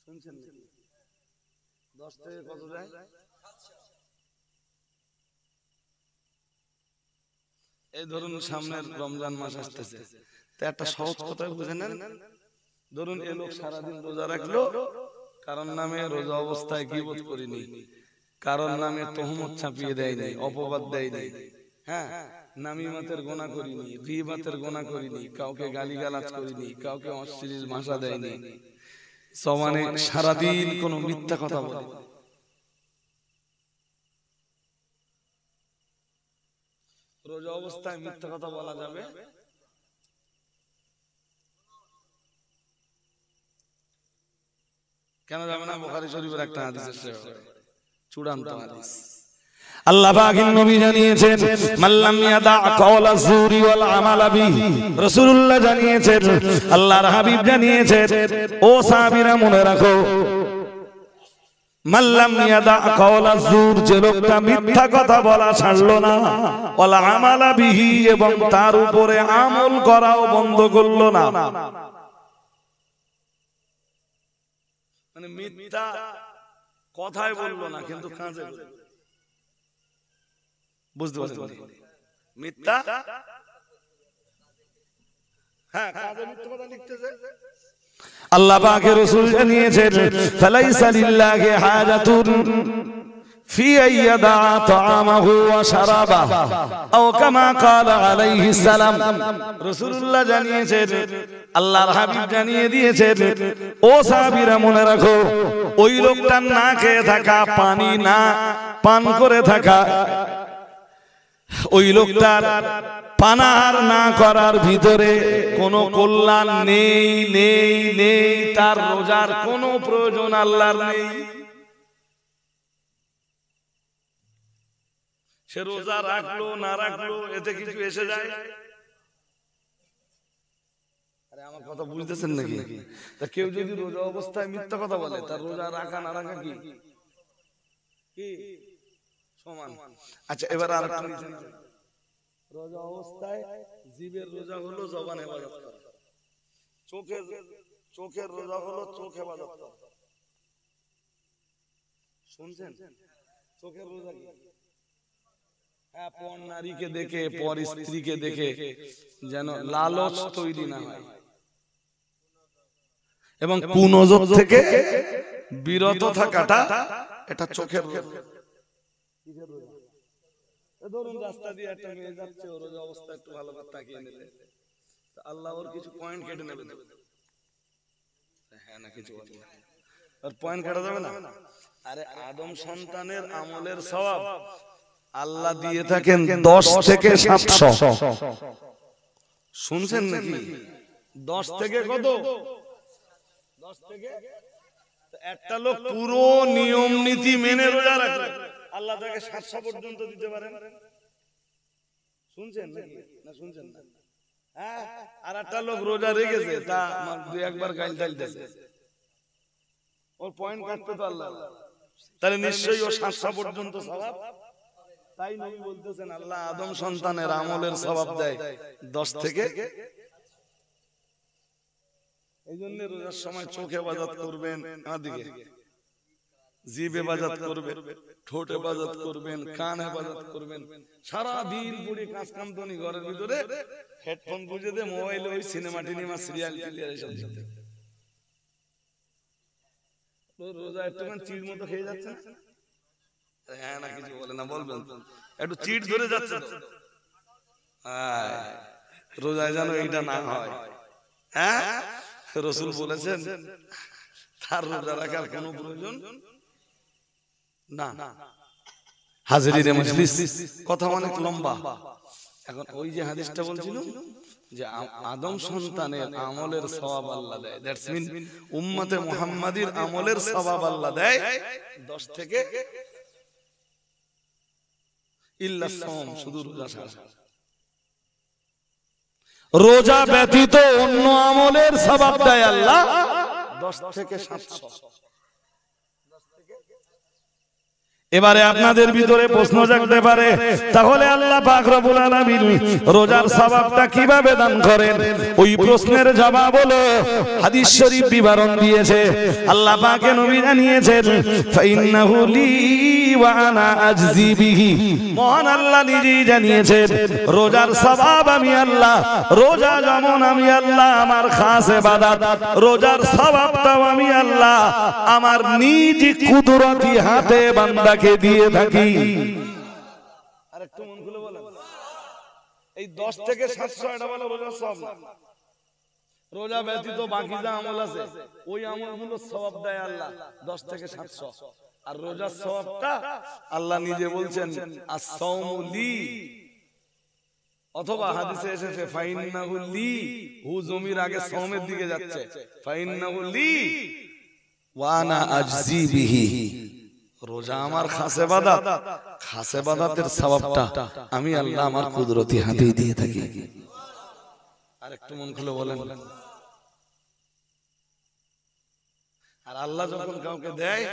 শুনছেন? 10 থেকে কত দেয়? এই ধরুন সামনের রমজান মাস আসতেছে, তো একটা সহজ কথা বুঝে নেন। ধরুন এই লোক সারাদিন রোজা রাখলো, কারণ নামে রোজা অবস্থায় গীবত করিনি, কারণ নামে তহমত চাপিয়ে দেয়নি, অপবাদ দেয়নি, হ্যাঁ, নামিমাতের গোনা করিনি, গীবতের গোনা করিনি, কাউকে গালিগালাজ করিনি, কাউকে অশ্লীল ভাষা দেয়নি, সমানে সারাদিন কোনো মিথ্যা কথা বলে। রোজা অবস্থায় মিথ্যা কথা বলা যাবে? কেন যাবে না? বুখারী শরীফের একটা হাদিস আছে, চূড়ান্ত হাদিস। আল্লাহ পাকের নবী জানিয়েছেন, মাল্লাম ইয়াদা কাওলা যুরি ওয়াল আমালা বিহি। রাসূলুল্লাহ জানিয়েছেন, আল্লাহর হাবিব জানিয়েছেন, ও সাহাবীরা মনে রাখো, মাল্লাম ইয়াদা কাওলা যুর, যে লোকটা মিথ্যা কথা বলা ছাড়লো না, ওয়াল আমালা বিহি, এবং তার উপরে আমল করাও বন্ধ করলো না। মানে মিথ্যা কথাই বললো না, কিন্তু কাজে বলল। বুঝতে পারছেন? মিথ্যা, হ্যাঁ, কাজে মিথ্যা কথা লিখতেছে। আল্লাহ পাকের রাসূল জানিয়েছেন, ফালাইসা লিল্লাহি হাজাতুন في أن يدع طعامه وشرابه أو كما قال عليه السلام رسول الله জানিয়েছেন আল্লাহর হাবিব জানিয়ে দিয়েছেন ও সাহাবীরা মনে রাখো ওই লোকটা না খেয়ে থাকা পানি না পান করে থাকা ওই লোকটার পানাহার না করার ভিতরে কোনো কল্যাণ নেই নেই নেই তার রোজার কোনো প্রয়োজন আল্লাহর নেই সে রোজা রাখলো না রাখলো এতে কিছু এসে যায় আরে আমার কথা বুঝতেছেন নাকি তা কেউ যদি রোজা অবস্থায় মিথ্যা কথা বলে তার রোজা রাখা না রাখা কি কি সমান আচ্ছা এবার আরেকটা রোজা অবস্থায় জিবের রোজা হলো জবান ইবাদত করা চোখের রোজা হলো চোখ ইবাদত করা শুনছেন চোখের রোজা কি পর নারীকে দেখে পর স্ত্রীকে দেখে যেন লালচ তৈরি না হয় এবং কুনজর থেকে বিরত থাকাটা এটা চোখের রোজা ধরুন রাস্তা দিয়ে একটা মেয়ে যাচ্ছে ওর রোজা অবস্থা একটু ভালো করে তাকিয়ে নিলে আল্লাহ ওর কিছু পয়েন্ট কেটে নেবে হ্যাঁ না কিছু আর পয়েন্ট কাটা যাবে না আরে আদম সন্তানের আমলের সওয়াব আল্লাহ দিয়ে থাকেন 10 থেকে 700 শুনছেন নাকি 10 থেকে কত 10 থেকে একটা লোক পুরো নিয়ম নীতি মেনে রোজা রাখে আল্লাহ তাকে 700 পর্যন্ত দিতে পারেন শুনছেন নাকি না শুনছেন না হ্যাঁ আর একটা লোক রোজা রেখেছে তা দুই একবার গাল দিতেছে ওর পয়েন্ট কাটতে তো আল্লাহ তাহলে নিশ্চয়ই ও 700 পর্যন্ত সওয়াব তাই নবী বলতেছেন আল্লাহ আদম সন্তানের আমলের সওয়াব দেয় 10 থেকে এইজন্য রোজার সময় চোখে ইবাদত করবেন আদিকে জিভ ইবাদত করবেন ঠোঁট ইবাদত করবেন কান ইবাদত করবেন সারা দিন পুরো কাজ কাম তো নি ঘরের ভিতরে হেডফোন গুঁজে দিয়ে মোবাইলে ওই সিনেমা টিনেমা সিরিয়াল টিলিয়ার এসব দেখতে রোজা একটুখানি চিড় মতো খেয়ে যাচ্ছে না হ্যাঁ না কিছু বলে না বলবেন একটু চিট ধরে যাচ্ছে তো রোজায় যেন এইটা না হয় হ্যাঁ রাসূল বলেছেন তার রোজা রাখার কোনো প্রয়োজন না হাজিরিনে মজলিস কথা অনেক লম্বা এখন ওই যে হাদিসটা বলছিল যে আদম সন্তানের আমলের সওয়াব আল্লাহ দেয় দ্যাটস মিন উম্মতে মুহাম্মাদির আমলের সওয়াব আল্লাহ দেয় 10 থেকে ইল্লা সাওম শুধু রোজা ছাড়া রোজা ব্যতীত অন্য আমলের সওয়াব দেয় আল্লাহ 10 থেকে 700 এবারে আপনাদের ভিতরে প্রশ্ন জাগতে পারে তাহলে আল্লাহ পাক রব্বুল আলামিন রোজার সওয়াবটা কিভাবে দান করেন ওই প্রশ্নের জবাব হলো হাদিস শরীফ বিবরণ দিয়েছে আল্লাহ পাকে নবী জানিয়েছেন ফাইন্নাহু লি ওয়া আনা আজজি বিহি মহান আল্লাহ নিজেই জানিয়েছেন রোজার সওয়াব আমি আল্লাহ রোজা যেমন আমি আল্লাহ আমার খাস ইবাদত রোজার সওয়াবটাও আমি আল্লাহ আমার নিজ কুদরতি হাতে বান্দা কে দিয়ে থাকি আরেকটু মন খুলে বলেন এই 10 থেকে 700 এটা বলে রোজার সওয়াব না রোজা ব্যতীত বাকি যা আমল আছে ওই আমলগুলো সওয়াব দেয় আল্লাহ 10 থেকে 700 আর রোজার সওয়াবটা আল্লাহ নিজে বলছেন আস-সাওমু লি অথবা হাদিসে এসেছে ফাইন্নাহু লি হু জমির আগে সাওমের দিকে যাচ্ছে ফাইন্নাহু লি ওয়া আনা আজজি বিহি রোজা আমার খাস ইবাদতের সওয়াবটা আমি আল্লাহ আমার কুদরতি হাতেই দিয়ে থাকি আরেকটু মন খুলে বলেন আর আল্লাহ যখন কাউকে দেয়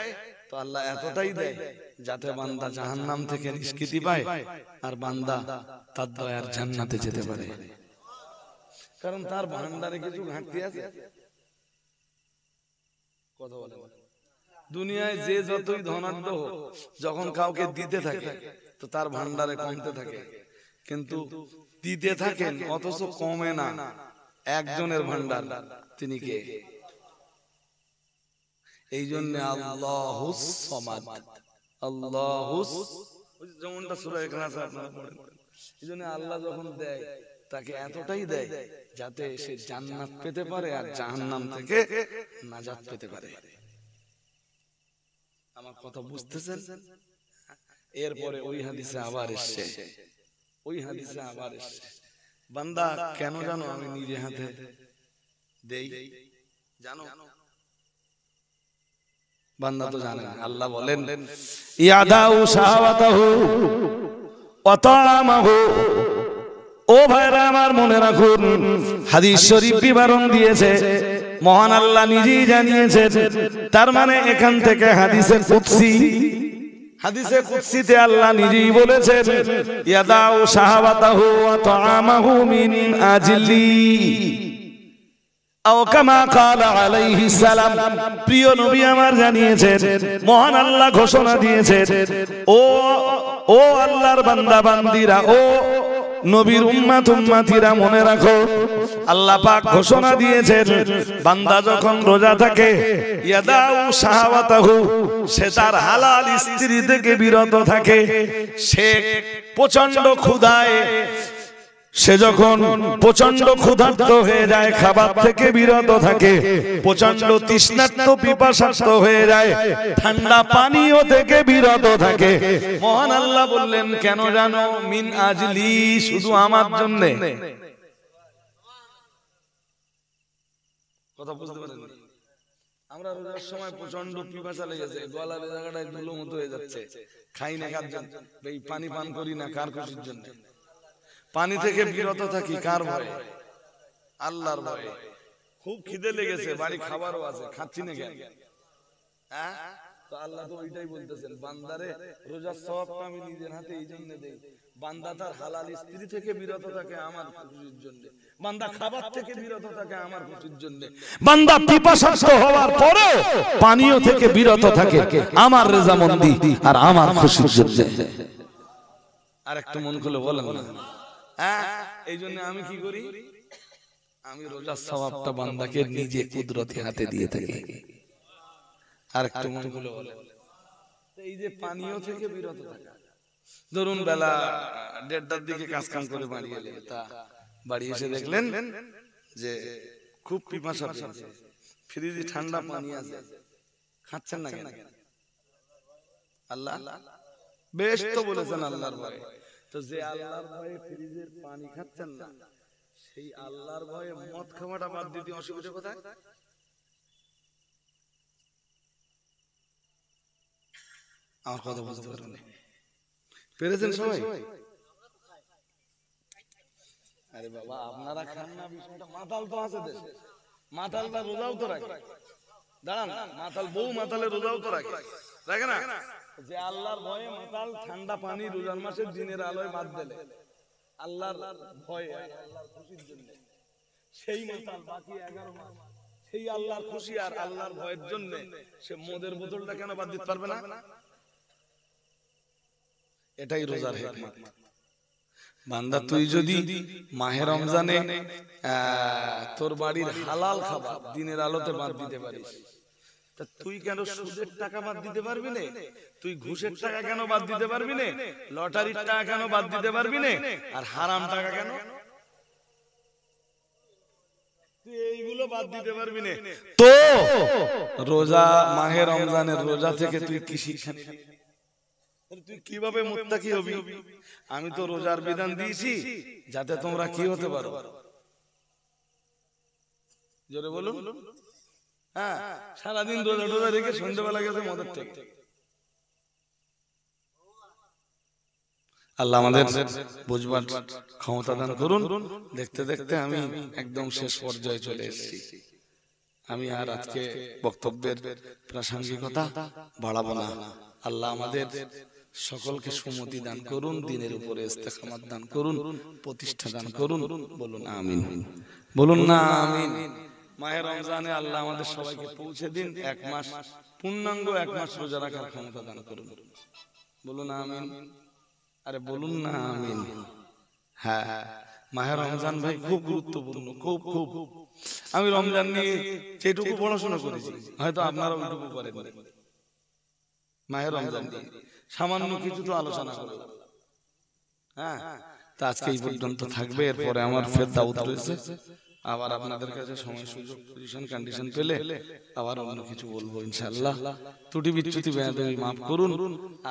তো আল্লাহ এতটাই দেয় যাতে বান্দা জাহান্নাম থেকে নিষ্কৃতি পায় আর বান্দা তার দয়ার জান্নাতে যেতে পারে কারণ তার ভান্ডারে কিছু ঘাটতি আছে কথা বলেন দুনিয়ায় যে যতই ধনাঢ্য হোক যখন কাউকে দিতে থাকে তো তার ভান্ডারে কমতে থাকে কিন্তু দিতে থাকেন অথচ কমে না একজনের ভান্ডার তিনি কে এই জন্য আল্লাহুস সামাদ আল্লাহুস, যেমনটা সূরা ইখলাস আপনারা পড়েন। এইজন্য আল্লাহ যখন দেয় তাকে এতটাই দেয় যাতে সে জান্নাত পেতে পারে আর জাহান্নাম থেকে নাজাত পেতে পারে। আমার কথা বুঝতেছেন? এরপরে ওই হাদিসে আবার এসছে, বান্দা কেন জানো আমি নিজে হাতে দেই, জানো? বান্দা তো জানে না। আল্লাহ বলেন ইয়াদাউ শাহাওয়াতাহু ওয়া তাআমাহু। ও ভাইরা আমার মনে রাখুন, হাদিস শরীফ বিবরণ দিয়েছে, মহান আল্লাহ নিজেই জানিয়েছেন। তার মানে এখান থেকে হাদিসে কুদসিতে আল্লাহ নিজেই বলেছেন ইয়াদাউ শাহাওয়াতাহু ওয়া তাআমাহু মিন আজলি আও কামা ক্বালা আলাইহিস সালাম। প্রিয় নবী আমার জানিয়েছেন, মহান আল্লাহ ঘোষণা দিয়েছেন, ও আল্লাহর বান্দা বান্দিরা, ও নবীর উম্মতিরা মনে রাখো, আল্লাহ পাক ঘোষণা দিয়েছেন বান্দা যখন রোজা থাকে ইয়াদাউ শাহাওয়াতাহু, সে তার হালাল স্ত্রী থেকে বিরত থাকে। সে প্রচন্ড ক্ষুধায়, সে যখন প্রচন্ড ক্ষুধার্ত হয়ে যায় খাবার থেকে বিরত থাকে, প্রচন্ড তৃষ্ণার্ত পিপাসার্ত হয়ে যায় ঠান্ডা পানীয় থেকে বিরত থাকে। মহান আল্লাহ বললেন কেন জানো? মিন আজলি, শুধু আমার জন্য। কথা বুঝতে পারেন? আমরা রোজার সময় প্রচন্ড পিপাসা লেগেছে, গলার জায়গাটায় ধুলো মতো হয়ে যাচ্ছে, খাই না কার জন্য? এই পানি পান করি না কার খুশির জন্য? পানি থেকে বিরত থাকি কার ভয়ে? আল্লাহর ভয়ে। খুব খিদে লেগেছে, বাড়ি খাবারও আছে, খাচ্ছি না কেন? তো আল্লাহ তো ওইটাই বলতেছেন, বান্দারে রোজার সওয়াবটা আমি নিজের হাতে এই জন্য দেই, বান্দা তার হালাল স্ত্রী থেকে বিরত থাকে আমার খুশির জন্য, বান্দা খাবার থেকে বিরত থাকে আমার খুশির জন্য, বান্দা পিপাসার্ত হওয়ার পরে পানীয় থেকে বিরত থাকে আমার রেজামন্দি আর আমার খুশির জন্য। আর একটু মন খুলে বলেন না। এই জন্য আমি কি করি? আমি রোজার সওয়াবটা বান্দাকে নিজে কুদরতি হাতে দিয়ে থাকি। আর একটু মন খুলে বলেন, এই যে পানীয় থেকে বিরত থাকা, ধরুন বেলা 1:30টার দিকে কাজ কাম করে বাড়ি এলেন, তা বাড়ি এসে দেখলেন যে খুব পিপাসা পেয়েছে, ফ্রিজে ঠান্ডা পানি আছে, খাচ্ছেন না কেন? আল্লাহ বেশ তো বলেছেন আল্লাহর ভয়ে। তো যে আল্লাহর ভয়ে ফ্রিজের পানি খাচ্ছেন না, সেই আল্লাহর ভয়ে মদ খাওয়াটা বাদ দিতে অসুবিধা কোথায়? আমার কথা বুঝতে পারেন? পেরেছেন সবাই? আরে বাবা আপনারা খান না, বিষয়টা মাতাল তো আছে দেশে, মাতালটা রোজাও তো রাখে, দাঁড়ান, মাতাল বউ মাতালে রোজাও তো রাখে না? যে আল্লাহর ভয়ে মাতাল ঠান্ডা পানি রোজার মাসের দিনের আলোয় বাদ দিলে আল্লাহর ভয়ে, আল্লাহর খুশির জন্য, সেই মাতাল বাকি 11 মাস সেই আল্লাহর খুশি আর আল্লাহর ভয়ের জন্য সে মদের বোতলটা কেন বাদ দিতে পারবে না? এটাই রোজার হিকমত। বান্দা তুই যদি মাহে রমজানে তোর বাড়ির হালাল খাবার দিনের আলোতে বাদ দিতে পারিস, তা তুই কেন সুদের টাকা বাদ দিতে পারবি না? তুই ঘুষের টাকা কেন বাদ দিতে পারবি না? লটারির টাকা কেন বাদ দিতে পারবি না? আর হারাম টাকা কেন তুই এইগুলো বাদ দিতে পারবি না? তো রোজা, মাহে রমজানের রোজা থেকে তুই কি শিক্ষা নিবি? তুই কিভাবে মুত্তাকি হবি? আমি তো রোজার বিধান দিয়েছি যাতে তোমরা কি হতে পারো, জোরে বলুন। হ্যাঁ, সারাদিন রোজা টোজা রেখে সন্ধ্যাবেলা গেছে মদের থেকে। আল্লাহ আমাদের বুঝবার ক্ষমতা দান করুন। দেখতে দেখতে আমি একদম শেষ পর্যায়ে চলে এসেছি। আমি আর আজকে বক্তব্যের প্রাসঙ্গিকতা বাড়াবো না। আল্লাহ আমাদের সকলকে সুমতি দান করুন, দিনের উপরে ইস্তেকামাত দান করুন, প্রতিষ্ঠা দান করুন। বলুন আমিন, বলুন না আমিন। মাহে রমজানে আল্লাহ আমাদের সবাইকে পৌঁছে দিন, 1 মাস পূর্ণাঙ্গ 1 মাস রোজা রাখার ক্ষমতা দান করুন। বলুন আমিন। আরে বলুন না আমিন। হ্যাঁ, মাহে রমজান ভাই খুব গুরুত্বপূর্ণ, খুব খুব। আমি রমজান নিয়ে যেটুকু পড়াশোনা করেছি হয়তো আপনারা ওইটুকু করেন। মাহে রমজান নিয়ে সামান্য কিছু তো আলোচনা করব। হ্যাঁ, তা আজকে এই পর্যন্ত থাকবে। এরপরে আমার ফের দাওয়াত রয়েছে, আবার আপনাদের কাছে সময় সুযোগ পজিশন কন্ডিশন পেলে আবার অন্য কিছু বলবো ইনশাআল্লাহ। ত্রুটি বিচ্যুতি বেয়াদবি মাফ করুন।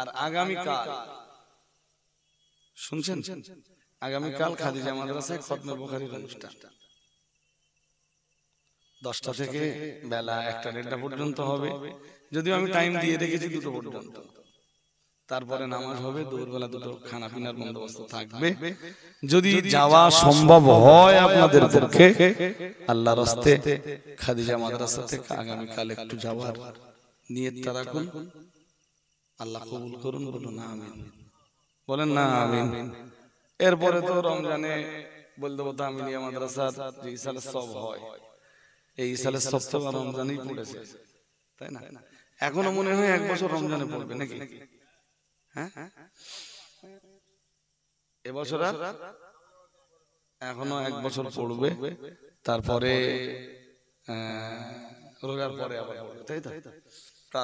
আর আগামী কাল শুনছেন, আগামী কাল খাদিজা মাদ্রাসায় খতমে বুখারীর অনুষ্ঠান 10টা থেকে বেলা 1টা 1:30 পর্যন্ত হবে। যদিও আমি টাইম দিয়ে রেখেছি 2টো পর্যন্ত। তারপরে নামাজ হবে, দুপুরবেলা দুটো খানা পিনার বন্দোবস্ত থাকবে। যদি যাওয়া সম্ভব হয় আপনাদের পক্ষে আল্লাহর রাস্তে খাদিজা মাদ্রাসা থেকে আগামী কাল একটু যাওয়ার নিয়তটা রাখুন। আল্লাহ কবুল করুন, বলুন না আমিন, বলেন না আমিন। এরপরে তো রমজানে বলতে বলতে আমিনিয়া মাদ্রাসার যে ইসালের সব হয়, এই ইসালের সব তো রমজানেই পড়েছে, তাই না? এখনো মনে হয় 1 বছর রমজানে পড়বে নাকি? হ্যাঁ, এবছর আর এখনো 1 বছর পড়বে, তারপরে রোজার পরে আবার পড়বে, তাই তো?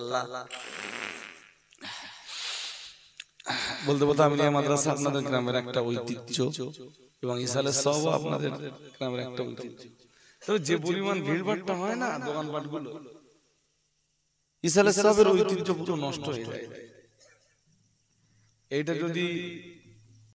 আল্লাহ বলতে বলতে আমিনিয়া মাদ্রাসা আপনাদের গ্রামের একটা ঐতিহ্য এবং ইসালের সব আপনাদের গ্রামের একটা ঐতিহ্য। তবে যে পরিমাণ ভিড়ভাট্টা হয় না দোকানপাটগুলো, ইসালের সবের ঐতিহ্য পুরো নষ্ট হয়ে যায়। এইটা যদি